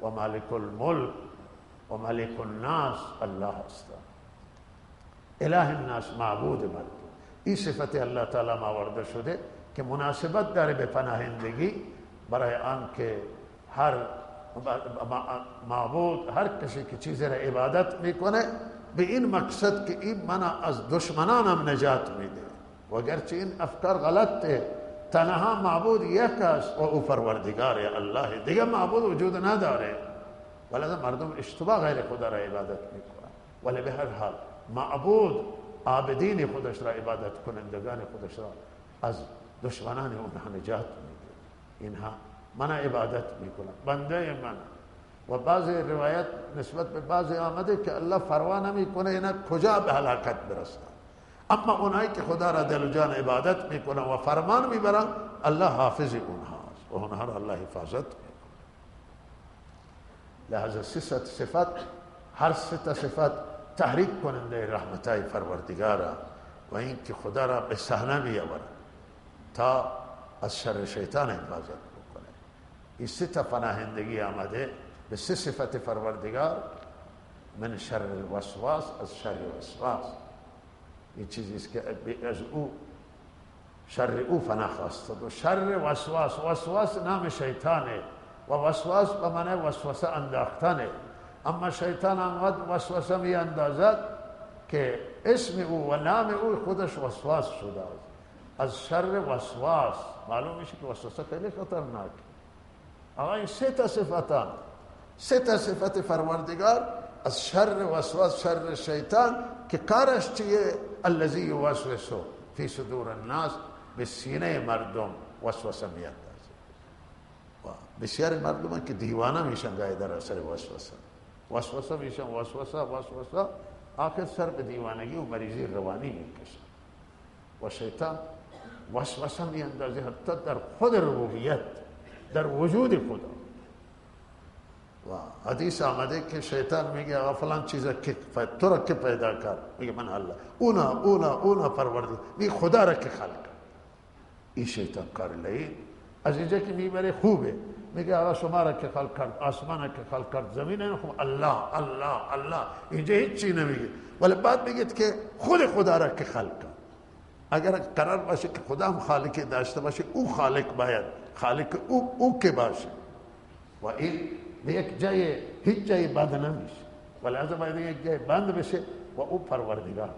و مالک الملک و ملک الناس الله است. اله الناس، معبود مردم. این صفت الله تعالی آورده شده که مناسبت داره به پناهندگی، برای آن که هر معبود، هر کسی که چیزی را عبادت میکنه به این مقصد که این منو از دشمنانم نجات میده. و اگرچه این افکار غلطه، تنها معبود یک است و او پروردگار الله، دیگه معبود وجود نداره، ولی مردم اشتباه غیر خدا را عبادت میکنن. ولی به هر حال معبود عابدین خودش را، عبادت کنندگان خودش را از دشمنان اونها نجات میده. اینها من عبادت میکنم، بنده من. و بعض روایت نسبت به بعضی آمده که الله پروا نمیکنه اینا کجا به هلاکت برسن، اما اونایی که خدا را دل و جان عبادت میکنن و فرمان میبرن، الله حافظ اونهاست و اونها را الله حفاظت میکنه. لحاظا صفت، هر سه صفت تحریک کننده رحمتای پروردگاره و این که خدا را به صحنه میآورد تا از شر شیطان حفاظت بکنه. این سه تا پناهندگی آمده به سه صفت پروردگار: من شر الوسواس، از شر وسواس. این چیزی است که از او شر او پناه خواستد. و شر وسواس، وسواس نام شیطانه و وسواس به معنی وسوسه انداختنه، اما شیطان آمد وسوسه می اندازد که اسم او و نام او خودش وسواس شده است. از شر وسواس معلوم میشه که وسوسه خیلی خطرناک. آقا این سه تا صفتان، سه تا صفت پروردگار از شر وسواس، شر شیطان که کارش چیه؟ الذی یوسوس فی صدور الناس، به سینه مردم وسوسه میاندازه. بسیار مردم که دیوانه میشن گاهی در اثر وسوسه میشن، وسوسه آخر سر به دیوانگی و مریضی روانی میکشن. و شیطان وسوسه میاندازه حتی در خود ربوبیت، در وجود خدا. و حدیث آمده که شیطان میگه آقا فلان چیزا که تو را که پیدا کرد؟ میگه من الله. اونا پروردگار، میگه خدا را که خلق. این شیطان کار لعین. از اینجا که میبره خوبه، میگه آقا شما را که خلق کرد، آسمان را که خلق کرد، زمین را خلق، الله الله الله. اینجا هیچ چی نمیگه، ولی بعد میگه که خدا را که خلق کرد. اگر قرار باشه که خدا هم خالقی داشته باشه، او خالق باید خالق او که باشه. و این به یک جای هیچ جایی بند نمیشه، ولهذا باید یک جای بند بشه و او پروردگار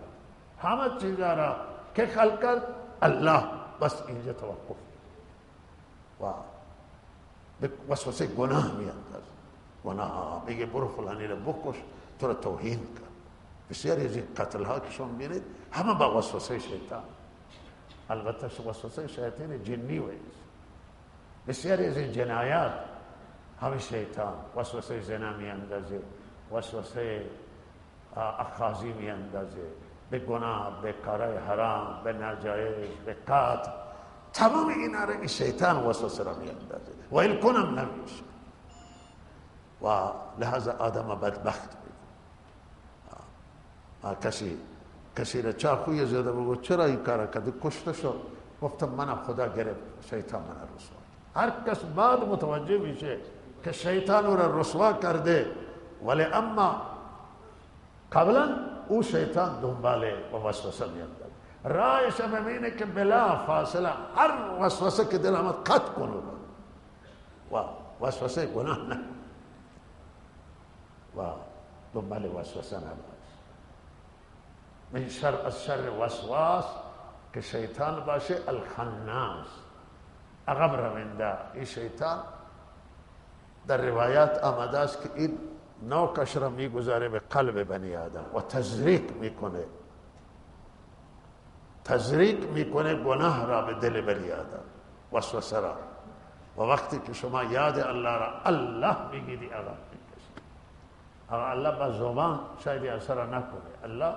همه چیزا را که خلق کرد الله، بس اینجا توقف و به وسوسه گناه میاندازه. گناه میگه برو فلانی را بکش، تو را توهین کرد. بسیاری از این قتل ها که شما میبینید همه با وسوسه شیطان، البته وسوسه شیطان جنی و انسی. بسیاری از این جنایات همه شیطان، وسوسه زنا میاندازه، وسوسه اخاذی میاندازه، به گناه، به کارهای حرام، به ناجایز، به قتل، تمام اینا را شیطان وسوسه را میاندازه و این کنم نمیشه و لحظه آدم بدبخت میکنه. کسی را چاقوی زده بگو چرا این کار کرد؟ کشته شد. گفتم من خدا گرفت، شیطان من رسوا. هر کس بعد متوجه میشه که شیطان او را رسوا کرده، ولی اما قبلا او شیطان دنباله و وسوسه میاندازه. راهش همینه که بلا فاصله هر وسوسه که دل آمد قطع کنه و وسوسه گناه نه و دنبال وسوسه نباش. من شر از شر وسواس که شیطان باشه الخناس، عقب رونده. این شیطان در روایات آمده است که این نوکش را میگذاره به قلب بنی آدم و تزریق میکنه گناه را به دل بنی آدم، وسوسه را. و وقتی که شما یاد الله را الله میگیری عقب میکشی. اگر الله با زبان شاید اثر نکنه، الله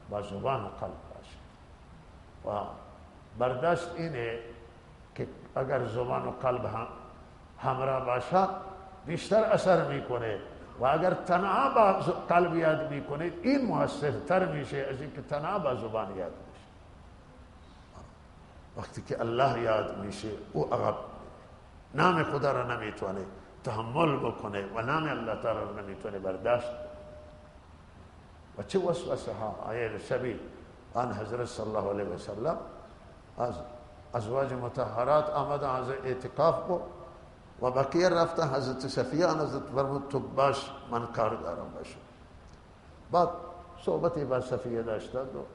با زبان و قلب باشه و برداشت اینه که اگر زبان و قلب همراه باشه بیشتر اثر میکنه و اگر تنها با قلب یاد میکنید این مؤثرتر میشه از اینکه تنها با زبان یاد میشه. وقتی که الله یاد میشه او عقب نام خدا را نمیتونه تحمل بکنه و نام الله تعالی را نمیتونه برداشت. و چه وسوسه ها آیه شبیه آن حضرت صلی الله علیه و سلم از ازواج مطهرات آمدن از اعتکاف کو و بقیه رفتن. حضرت صفیه حضرت فرمود تو باش من کار دارم باشه. بعد صحبتی با صفیه داشتند و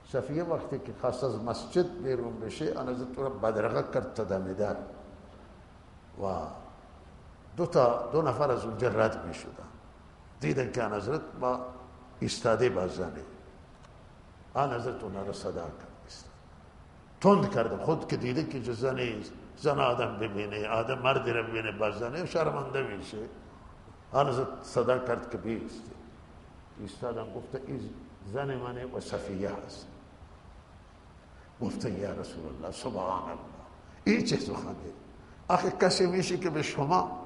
صفیه وقتی که خواست از مسجد بیرون بشه آن حضرت را بدرقه کرد تدمیدن و دو نفر از اونجا رد می شدن. دیدن که آن حضرت با ایستاده با زنه، آن حضرت اونها را صدا کرد تند کرده. خود که دیده که زن آدم ببینه، آدم مردی را ببینه با زنه شرمنده میشه. آن حضرت صدا کرد که بیستی. ایستادن گفته این زن منه و صفیه هست. گفته یا رسول الله سبحان الله این چه سخنه؟ آخه کسی میشه که به شما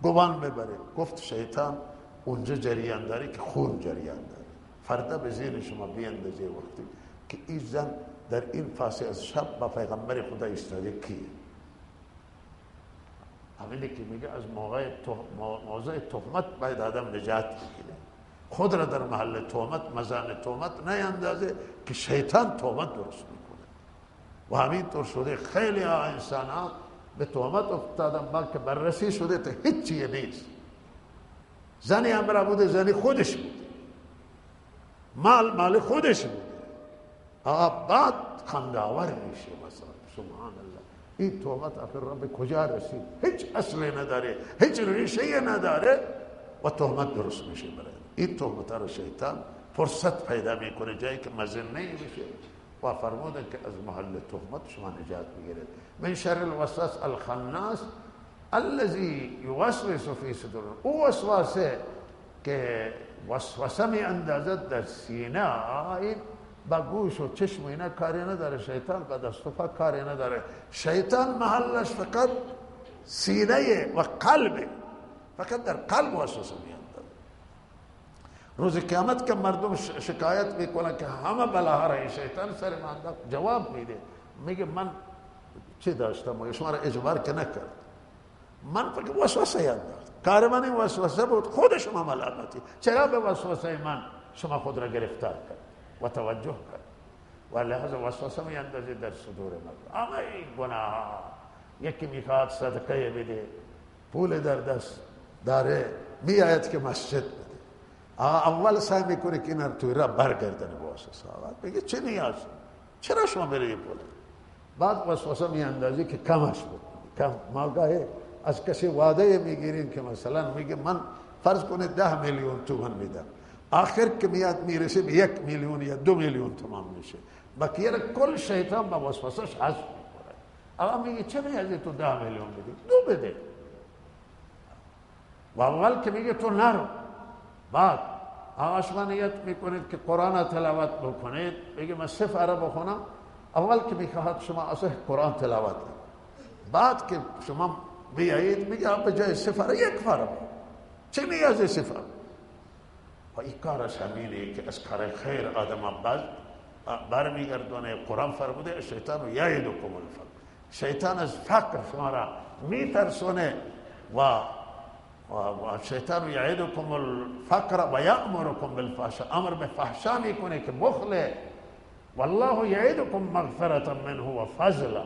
گمان ببره؟ گفت شیطان اونجا جریان داره که خون جریان داره. فردا به ذهن شما بیاندازه وقتی که این زن در این فاصله از شب با پیغمبر خدا ایستاده کیه؟ همینه که میگه از موضع تهمت باید آدم نجات بگیره، خود را در محل تهمت مزان تهمت نیندازه که شیطان تهمت درست میکنه. و همینطور شده خیلی انسان ها به تهمت افتادن بلکه بررسی شده تا هیچ چیه نیست. زنی امرا بوده، زنی خودش بوده، مال خودش بوده، بعد خنداور میشه. مثلا سبحان الله این تهمت آخر را به کجا رسید؟ هیچ اصلی نداره، هیچ ریشه نداره و تهمت درست میشه. برای این تهمت را شیطان فرصت پیدا میکنه جایی که مزن نمیشه و فرمودن که از محل تهمت شما نجات بگیرید. من شر الوسواس الخناس الذي يوسوس في صدور. او وسواسه که وسوسه می اندازد در سینه، این با گوش و چشم اینا کاری نداره. شیطان با دست و پا کاری نداره. شیطان محلش فقط سینه و قلب، فقط در قلب وسوسه می اندازد. روز قیامت که مردم شکایت میکنن که همه بلاها را شیطان سر من انداخت، جواب میده میگه من چی داشتم و شما را اجبار که نکرد، من فقط وسوسه انداخت، کار من این وسوسه بود، خود شما ملامتی، چرا به وسوسه من شما خود را گرفتار کرد و توجه کرد. و لحظه وسوسه می اندازه در صدور مردم. اما این گناه، یکی میخواد صدقه بده، پول در دست داره میآید که مسجد بده. اول سعی میکنه که این توی راه برگردنه به وسوسه. میگه چه نیاز؟ چرا شما بری پول؟ بعد وسوسه میاندازی که کمش بود. کم ماگاهی از کسی وعده میگیرین که مثلا میگه من فرض کنه 10 میلیون تومان میدم، آخر که میاد میرسه به 1 میلیون یا 2 میلیون تمام میشه، بقیه کل شیطان با وسوسهش حذف میکنه. اما میگه چه نیازی تو 10 میلیون بدی؟ 2 بده. و اول که میگه تو نرو، بعد شما نیت میکنید که قرآن تلاوت بکنید، میگه من 3 پاره بخونم. اول که میخواهد شما اصلا قرآن تلاوت کنید، بعد که شما بیایید میگه به جای 3 پاره 1 پاره بخون. چه نیازی 3 پاره؟ و این کارش همینه که از کار خیر آدم بعد برمیگردونه. قرآن فرموده شیطان یعدکم الفقر، شیطان از فقر شما را میترسونه و شیطان یعدکم الفقر و یأمرکم بالفحشاء، امر به فحشا میکنه که بخله. والله یعدکم مغفرة منه و فضلا،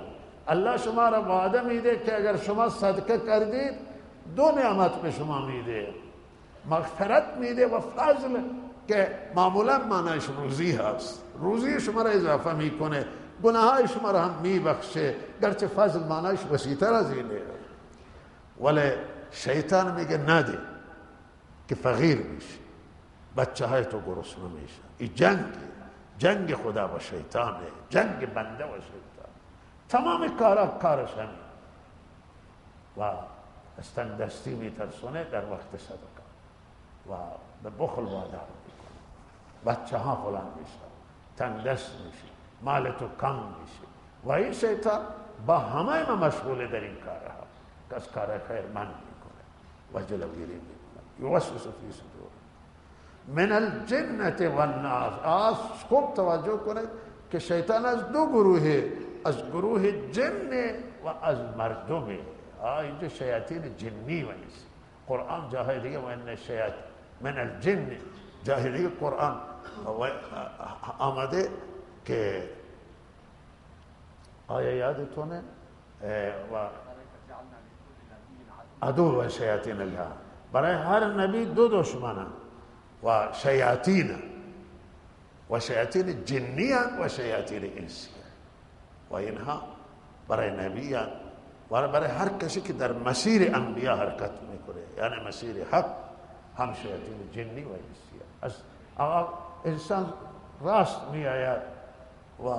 الله شما را وعده میده که اگر شما صدقه کردید 2 نعمت به شما میده، مغفرت میده و فضل که معمولا معنیش روزی هست. روزی شما را اضافه میکنه، گناهای شما را هم میبخشه، گرچه فضل معنیش وسیع‌تر از اینه. ولی شیطان میگه نده که فقیر میشه، بچه های تو گرسنه میشه. این جنگ خدا و شیطانه، جنگ بنده و شیطان. تمام کارش همین. و از تنگدستی میترسونه در وقت صدقه و به بخل وعده میکنه. بچه ها فلان میشه، تنگدست میشه، مال تو کم میشه. و این شیطان با همه ما مشغول در این کارها که از کار خیر من میکنه و جلوگیری میکنه. یوسوس فی صدور من الجنة والناس. خوب توجه کنید که شیطان از 2 گروهه، از گروه جن و از مردمه. اینجا شیاطین جنی و نیست. قرآن جاهای دیگه و ان الشیاطین من الجن، جاهای دیگه قرآن آمده که آیا یادتونه و عدو و شیاطین الله، برای هر نبی 2 دشمنه و شیاطین جنی و شیاطین انسی و اینها برای نبیان و برای هر کسی که در مسیر انبیا حرکت میکنه، یعنی مسیر حق، هم شیاطین جنی و انسی. از انسان راست میآید و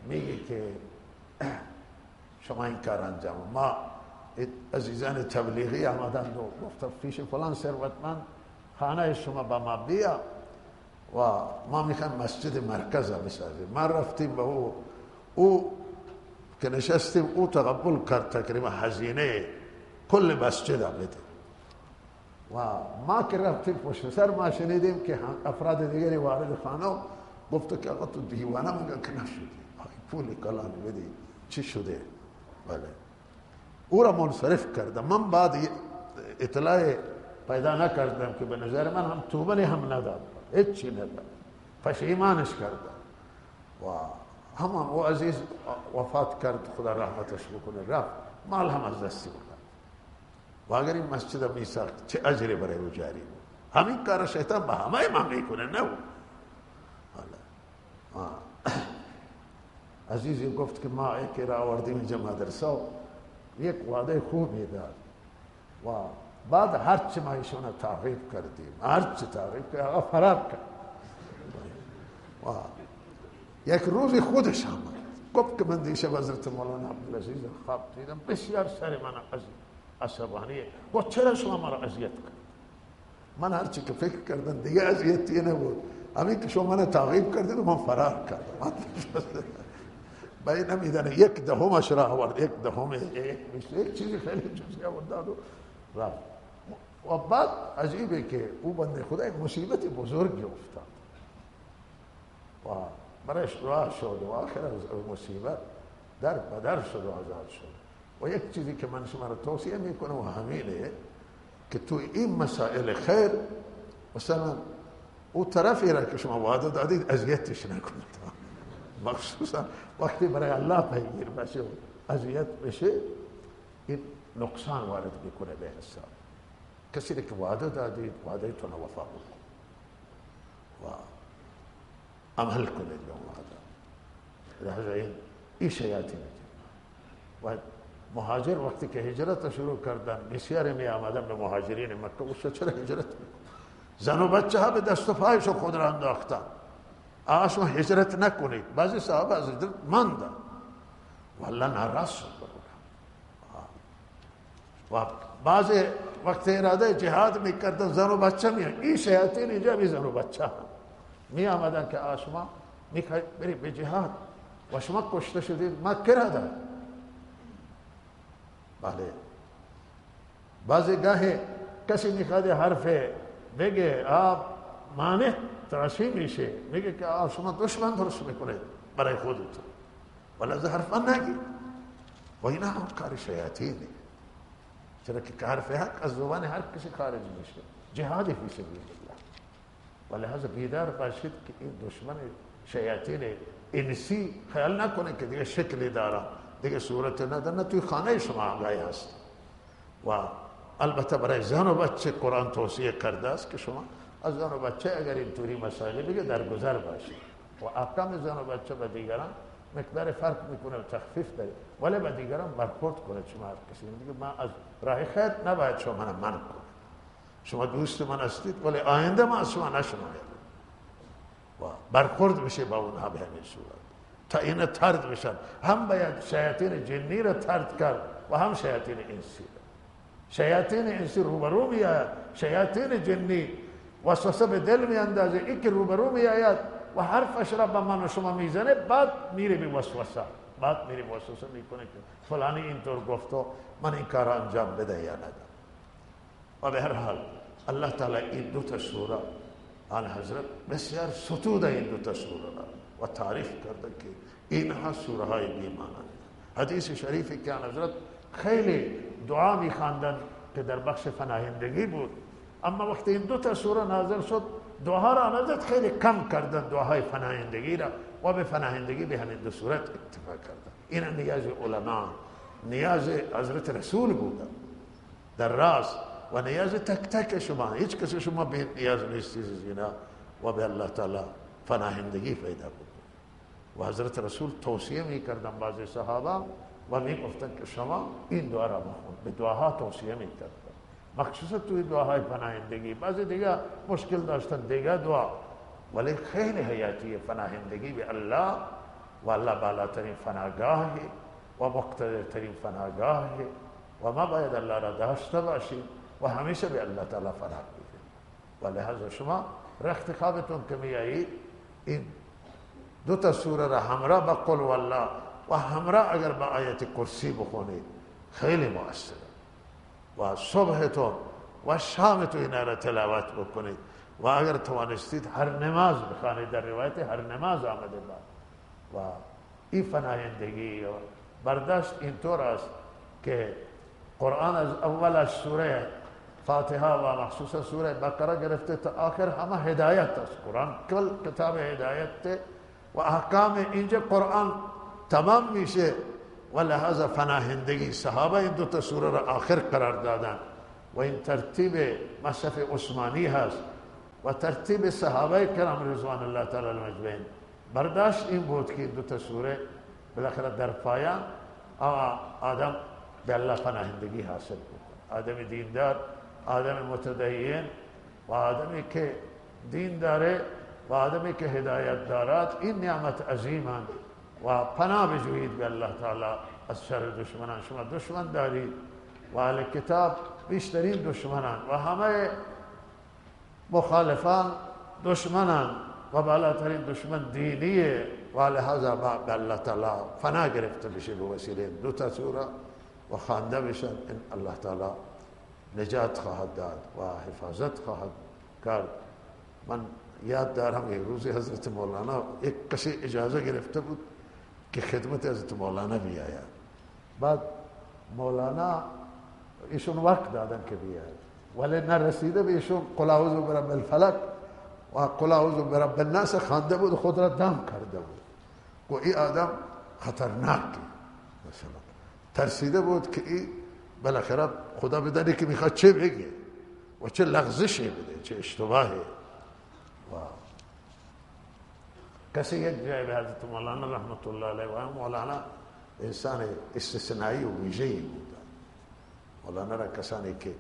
میگه که شما این کار انجام. ما عزیزان تبلیغی آمدند و گفت پیش فلان ثروتمند خانه شما با ما بیا و ما میخوایم مسجد مرکز بسازیم. ما رفتیم به او که نشستیم، او تقبل کرد تقریبا هزینه کل مسجد بده. و ما که رفتیم پشت سر ما شنیدیم که افراد دیگری وارد خانه گفت که آقا تو دیوانه مگه که نشدی، پول کلان بدی چی شده؟ بله او را منصرف کردم. من بعد اطلاع پیدا نکردم که به نظر من هم توبه هم نداد، هیچی نداد، پشیمانش کردم و همان او عزیز وفات کرد، خدا رحمتش بکنه، رفت، مال هم از دستی بکنه. و اگر این مسجد می ساخت چه اجری برای او جاری بود. همین کار شیطان با همه ما میکنه. نه عزیزی گفت که ما یکی را آوردیم اینجا مدرسه و یک وعده خوبی داد و بعد هرچی ما ایشون تعریف کردیم، هرچی تعریف کرد آقا فرار کرد. و یک روز خودش آمد گفت که من دیشب حضرت مولانا عبدالعزیز خواب دیدم، بسیار سر من عصبانیه. گفت چرا شما مرا اذیت کرد؟ من هرچی که فکر کردم دیگه اذیتی نبود، همین که شما من تعقیب کردید و من فرار کردم. باید نمیدانه 1/10 را آورد، 1/10 یک چیزی خیلی جزئی آورد و رفت. و بعد عجیبه که او بنده خدا یک مصیبت بزرگی افتاد و برایش دعا شد و آخر از مصیبت در بدر شد و آزاد شد. و یک چیزی که من شما را توصیه میکنم و همینه که تو این مسائل خیر مثلا او طرفی را که شما وعده دادید اذیتش نکنید، مخصوصا وقتی برای الله پیگیر بشه و اذیت بشه این نقصان وارد میکنه به حساب. کسی که وعده دادید وعدهتون وفا کنید و عمل کنید به اون وعده. لحظه این شیاطین و مهاجر وقتی که هجرت شروع کردن بسیاری می آمدن به مهاجرین مکه و چرا هجرت زن و بچه ها به دست و پایشون خود را انداختن شما هجرت نکنید. بعضی صحابه از هجرت ماندن والله ناراض شد و بعضی وقت اراده جهاد میکردن زن و بچه میان این شیاطین اینجا بی زن و بچه می آمدن که شما میخواید برید به جهاد و شما کشته شدید مکه را دار. بله بعضی گاهی کسی میخواد حرف بگه مانع تراشی میشه میگه که شما دشمن درست میکنید برای خودتون ولی از حرفا نگید و اینا هم کار شیاطینه. چرا که حرف حق از زبان هر کسی خارج میشه جهاد فی سبیل الله. ولهذا بیدار باشید که این دشمن شیاطین انسی خیال نکنه که دیگه شکلی داره دیگه صورت نداره، نه توی خانه شما آگاهی هست. و البته برای زن و بچه قرآن توصیه کرده است که شما از زن و بچه اگر اینطوری مسائل بگه درگذر باشید و احکام زن و بچه به دیگران مقدار فرق میکنه و تخفیف داره ولی به دیگران برخورد کنه. شما هر کسی میگه من از راه خیر نباید شما من کنه، شما دوست من هستید ولی آینده ما از شما نشناید و برخورد میشه با اونها به همین صورت تا این ترد بشن. هم باید شیاطین جنی را ترد کرد و هم شیاطین انسی. شیاطین انسی روبرو میآید، شیاطین جنی وسوسه به دل میاندازه، این که روبرو میآید و حرفش را به من و شما میزنه بعد میره به وسوسه، بعد میره وسوسه میکنه که فلانی اینطور گفت و من این کار انجام بده یا نده. و به هر حال الله تعالی این دو تا سوره آن حضرت بسیار ستود این دو تا سوره را و تعریف کرده که اینها سوره های بی‌معنی. حدیث شریفی که آن حضرت خیلی دعا می‌خواندند که در بخش پناهندگی بود، اما وقتی این دو تا سوره نازل شد دعاها را آن حضرت خیلی کم کردند، دعاهای پناهندگی را، و به پناهندگی به همین دو صورت اکتفا کردند. این نیاز علما، نیاز حضرت رسول بود در راز و نیاز تک تک شما، هیچ کسی شما به نیاز نیستید زینا و به الله تعالی پناهندگی پیدا بود. و حضرت رسول توصیه میکردن بعضی صحابه و میگفتن که شما این دعا را بخون، به دعاها توصیه میکردن مخصوصا توی دعاهای پناهندگی. بعضی دیگه مشکل داشتن دیگه دعا، ولی خیلی حیاتیه پناهندگی به الله و الله بالاترین پناهگاهی و مقتدرترین پناهگاهی و ما باید الله را داشته باشیم و همیشه به الله تعالی پناه بگیریم. و لحاظا شما رخت خوابتون که میایید این دو تا سوره را همراه با قل والله و همراه اگر با آیت کرسی بخونید خیلی مؤثره و صبحتون و شامتون اینا را تلاوت بکنید و اگر توانستید هر نماز بخوانید. در روایت هر نماز آمده و این پناهندگی و برداشت اینطور است که قرآن از اول از سوره فاتحه و مخصوصا سوره بقره گرفته تا آخر همه هدایت است. قرآن کل کتاب هدایت و احکام اینجا قرآن تمام میشه و لحاظا پناهندگی صحابه این دو تا سوره را آخر قرار دادن و این ترتیب مصحف عثمانی هست و ترتیب صحابه کرام رضوان الله تعالی المجمعین. برداشت این بود که دو تا سوره بالاخره در پایان آدم به الله پناهندگی حاصل بود. آدم دیندار، آدم متدین و آدمی که دین داره و آدمی که هدایت دارد، این نعمت عظیمند و پناه بجویید به الله تعالی از شر دشمنان. شما دشمن دارید و اهل کتاب بیشترین دشمنان و همه مخالفان دشمنان و بالاترین دشمن دینیه و لحاظا به الله تعالی پناه گرفته بشه به وسیله دو تا سوره و خوانده بشن. این الله تعالی نجات خواهد داد و حفاظت خواهد کرد. من یاد دارم یک روزی حضرت مولانا یک کسی اجازه گرفته بود که خدمت حضرت مولانا بیاید. بعد مولانا ایشون وقت دادن که بیاید ولی نرسیده به ایشون قل اعوذ برب الفلق و قل اعوذ برب الناس خوانده بود و خود را دم کرده بود. و این آدم خطرناکی مثلا ترسیده بود که این بالاخره خدا بدانی که میخواد چه بگه و چه لغزشی بده، چه اشتباهی. و کسی یک جای به حضرت مولانا رحمت الله علیه و مولانا انسان استثنایی و ویژه‌ای بود. مولانا را کسانی که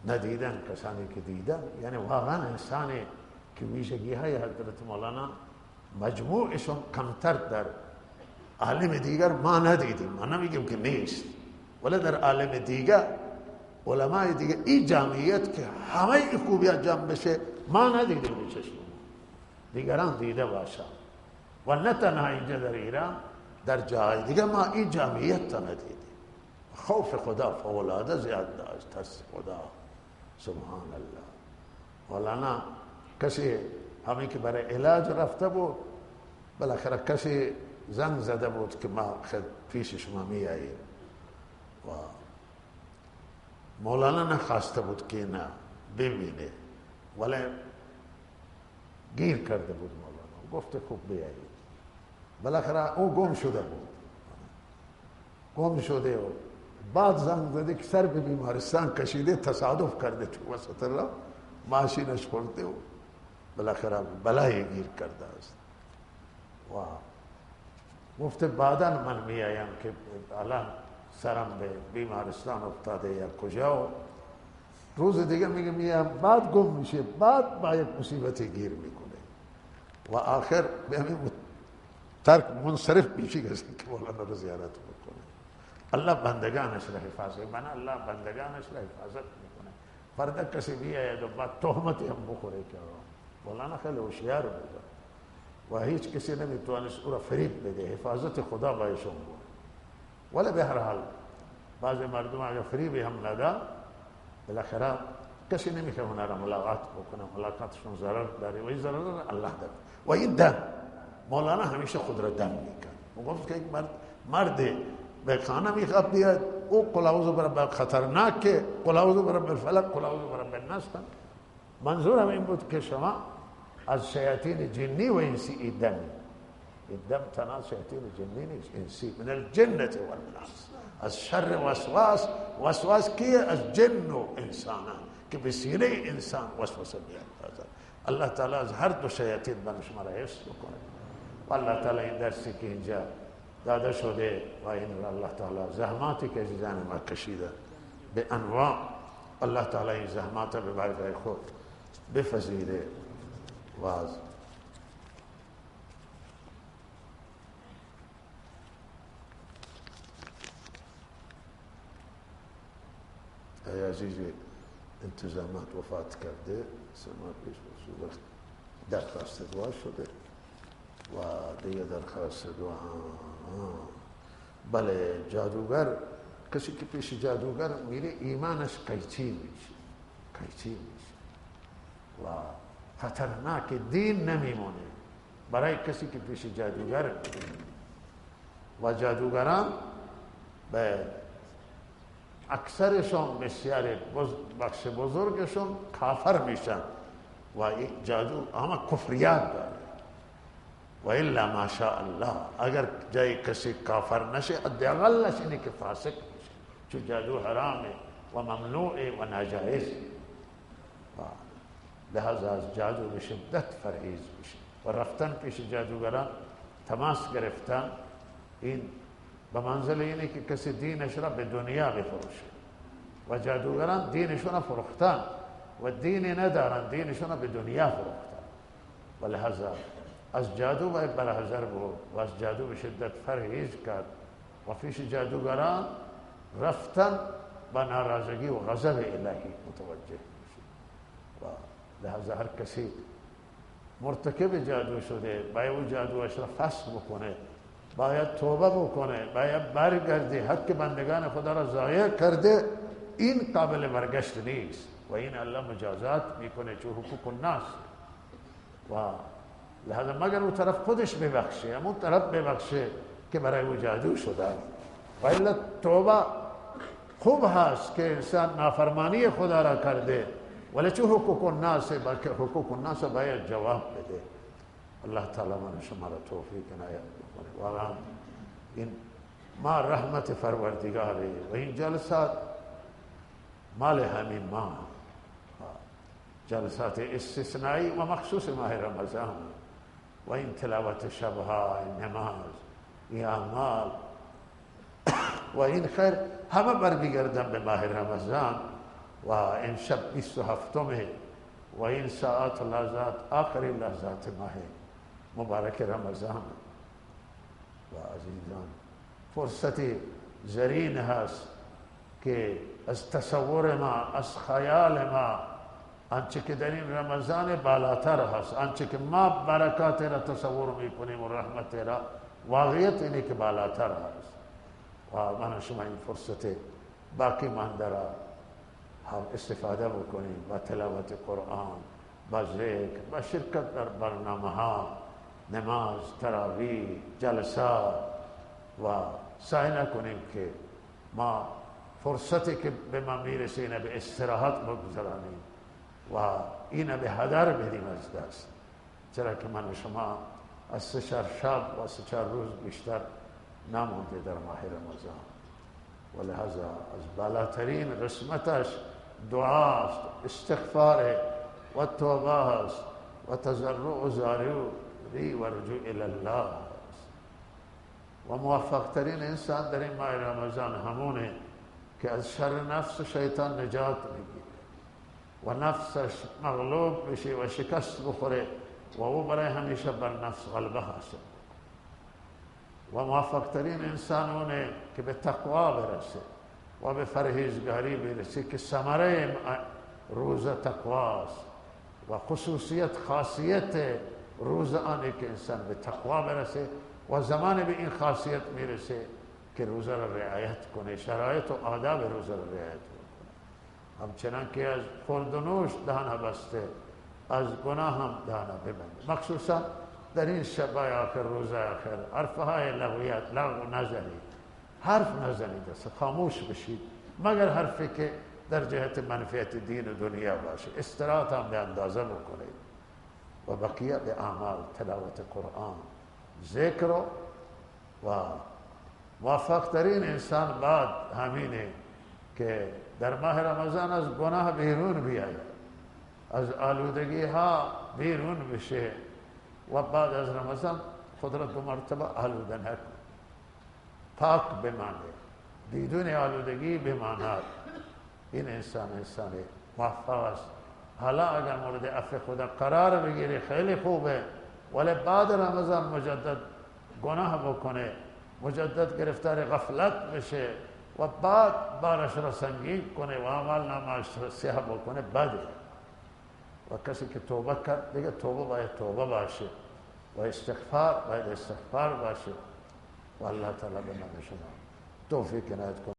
ندیدن، کسانی که دیدن، یعنی واقعا انسانی که ویژگی های حضرت مولانا مجموعشون کمتر در عالم دیگر ما ندیدیم. ما نمیگیم که نیست، ولی در عالم دیگر علمای دیگر این جامعیت که همه این خوبیات جمع بشه ما ندیدیم به چشم دیگران دیده باشن. و نه تنها اینجا در ایران، در جای دیگه ما این جامعیت تا ندیدیم. خوف خدا فولاده زیاد داشت، ترس خدا. سبحان الله. مولانا کسی همین که برای علاج رفته بود، بالاخره کسی زنگ زده بود که ما خود پیش شما می آییم. و مولانا نخواسته بود که نه ببینه، ولی گیر کرده بود مولانا، گفته خوب بیایید. بالاخره او گم شده بود، گم شده و بعد زنگ زده که سر به بیمارستان کشیده، تصادف کرده تو وسط راه ماشینش خورده و بالاخره بلای گیر کرده است. و گفته بعدا من می آیم که الان سرم به بیمارستان افتاده یا کجا، و روز دیگه میگه میام، بعد گم میشه، بعد با یک مصیبتی گیر میکنه و آخر به همین ترک منصرف میشه که مولانا رو زیارت بکنه. الله بندگانش را حفاظت کنه، الله بندگانش را حفاظت میکنه. فردا کسی بیاید و بعد تهمتی هم بخوره که مولانا خیلی هوشیار بود و هیچ کسی نمیتوانست او را فریب بده، حفاظت خدا با ایشون بود. ولی به هر حال بعض مردم اگر فریبی هم نده، بالاخره کسی نمیخواد اونا را ملاقات بکنه، ملاقاتشون ضرر داره و این ضرر الله داره. و این دم مولانا همیشه خود را دم میکرد. و گفت که یک مرد به خانه میخواد بیاد، او قل اعوذ برب خطرناکه، قل اعوذ برب الفلق، قل اعوذ برب الناس. منظورم این بود که شما از شیاطین جنی و انسی ایدم تنها شیاطین جنی نیست، انسی من الجنة والناس، از شر وسواس. وسواس کیه؟ از جن و انسانان که به سینه انسان وسوسه میاندازد. الله تعالی از هر دو شیاطین بر شما را حفظ بکنه. و الله تعالی این درسی که اینجا داده شده و این الله تعالی زحماتی که عزیزان ما کشیده به انواع، الله تعالی این زحمات به برای خود بپذیره و از ای عزیز انتظامات وفات کرده، سما پیش بسید درخواست دعا شده و دیگه درخواست دعا. بله، جادوگر، کسی که پیش جادوگر میره ایمانش قیچی میشه و خطرناک، دین نمیمونه برای کسی که پیش جادوگر میره. و جادوگران به اکثرشون، بسیار بخش بزرگشون کافر میشن و این جادو همه کفریات داره. و الا ماشاء الله اگر جای کسی کافر نشه، حداقلش اینه که فاسق میشه، چون جادو حرامه و ممنوعه و ناجایز. لحاظا از جادو به شدت پرهیز میشه و رفتن پیش جادوگران، تماس گرفتن، این به منزل اینه که کسی دینش را به دنیا بفروشه و جادوگران دینشون را فروختن و دینی ندارن، دینشون را به دنیا فروختن. و لحاظا از جادو باید برحذر بود و از جادو به شدت پرهیز کرد و پیش جادوگران رفتن با ناراضگی و غضب الهی متوجه میشه. و لحاظا هر کسی مرتکب جادو شده باید او جادوش را فسخ بکنه، باید توبه بکنه، باید برگرده. حق بندگان خدا را ضایع کرده، این قابل برگشت نیست و این الله مجازات میکنه، چون حقوق الناس. و لحاظا مگر اون طرف خودش ببخشه، همون طرف ببخشه که برای او جادو شده. و الا توبه خوب هست که انسان نافرمانی خدا را کرده، ولی چون حقوق الناس، بلکه حقوق الناس باید جواب بده. الله تعالی من شما را توفیق عنایت بکنه. واقعا این ما رحمت پروردگاره و این جلسات مال همین ما. جلسات استثنایی و مخصوص ماه رمضان و این تلاوت شبها، این نماز، این اعمال و این خیر همه برمیگردن به ماه رمضان و این شب 27 و این ساعت و لحظات آخرین لحظات ماه مبارک رمضان. و عزیزان فرصتی زرین هست که از تصور ما، از خیال ما، آنچه که در این رمضان بالاتر هست، آنچه که ما برکات را تصور میکنیم و رحمت را، واقعیت اینه که بالاتر هست. و من شما این فرصت باقی مانده را هم استفاده بکنیم با تلاوت قرآن، با ذکر، با شرکت در برنامه ها، نماز، تراویح، جلسات و سعی نکنیم که ما فرصتی که به ما میرسه اینه به استراحت بگذارانیم و اینه به هدر بدیم از دست، چرا که من و شما از 3-4 شب و 3-4 روز بیشتر نمونده در ماه رمضان و لحاظا از بالاترین قسمتش دعاست، استغفار و توبه است و تضرع و زاری و رجوع الله است. و موفق ترین انسان در این ماه رمضان همونه که از شر نفس و شیطان نجات بگیره و نفسش مغلوب بشه و شکست بخوره و او برای همیشه بر نفس غلبه حاصل. و موفق ترین انسان اونه که به تقوا برسه و به پرهیزگاری برسه که ثمره روز تقواست و خاصیت روز آنه که انسان به تقوا برسه و زمان به این خاصیت میرسه که روزه را رعایت کنه، شرایط و آداب روزه را رعایت کنه. همچنان که از خورد و نوش دهان بسته، از گناه هم دهان ببنده. مخصوصا در این شبای آخر، روز آخر، حرفهای لغویات، لغو نزنید، حرف نزنید، خاموش بشید مگر حرفی که در جهت منفعت دین و دنیا باشه. استراحت هم به اندازه بکنید و بقیه به اعمال، تلاوت قرآن، ذکر و موفق ترین انسان بعد همینه که در ماه رمضان از گناه بیرون بیاید، از آلودگی ها بیرون بشه و بعد از رمضان خود را 2 مرتبه آلوده نکن، پاک بمانه، بدون آلودگی بماند. این انسان موفق است. حالا اگر مورد عفو خدا قرار بگیره خیلی خوبه، ولی بعد رمضان مجدد گناه بکنه، مجدد گرفتار غفلت بشه و بعد بارش را سنگین کنه و عمل نامش را سیاه بکنه، بده. و کسی که توبه کرد دیگه توبه باید توبه باشه و استغفار باید استغفار باشه و الله تعالی به من شما توفیق عنایت کنه.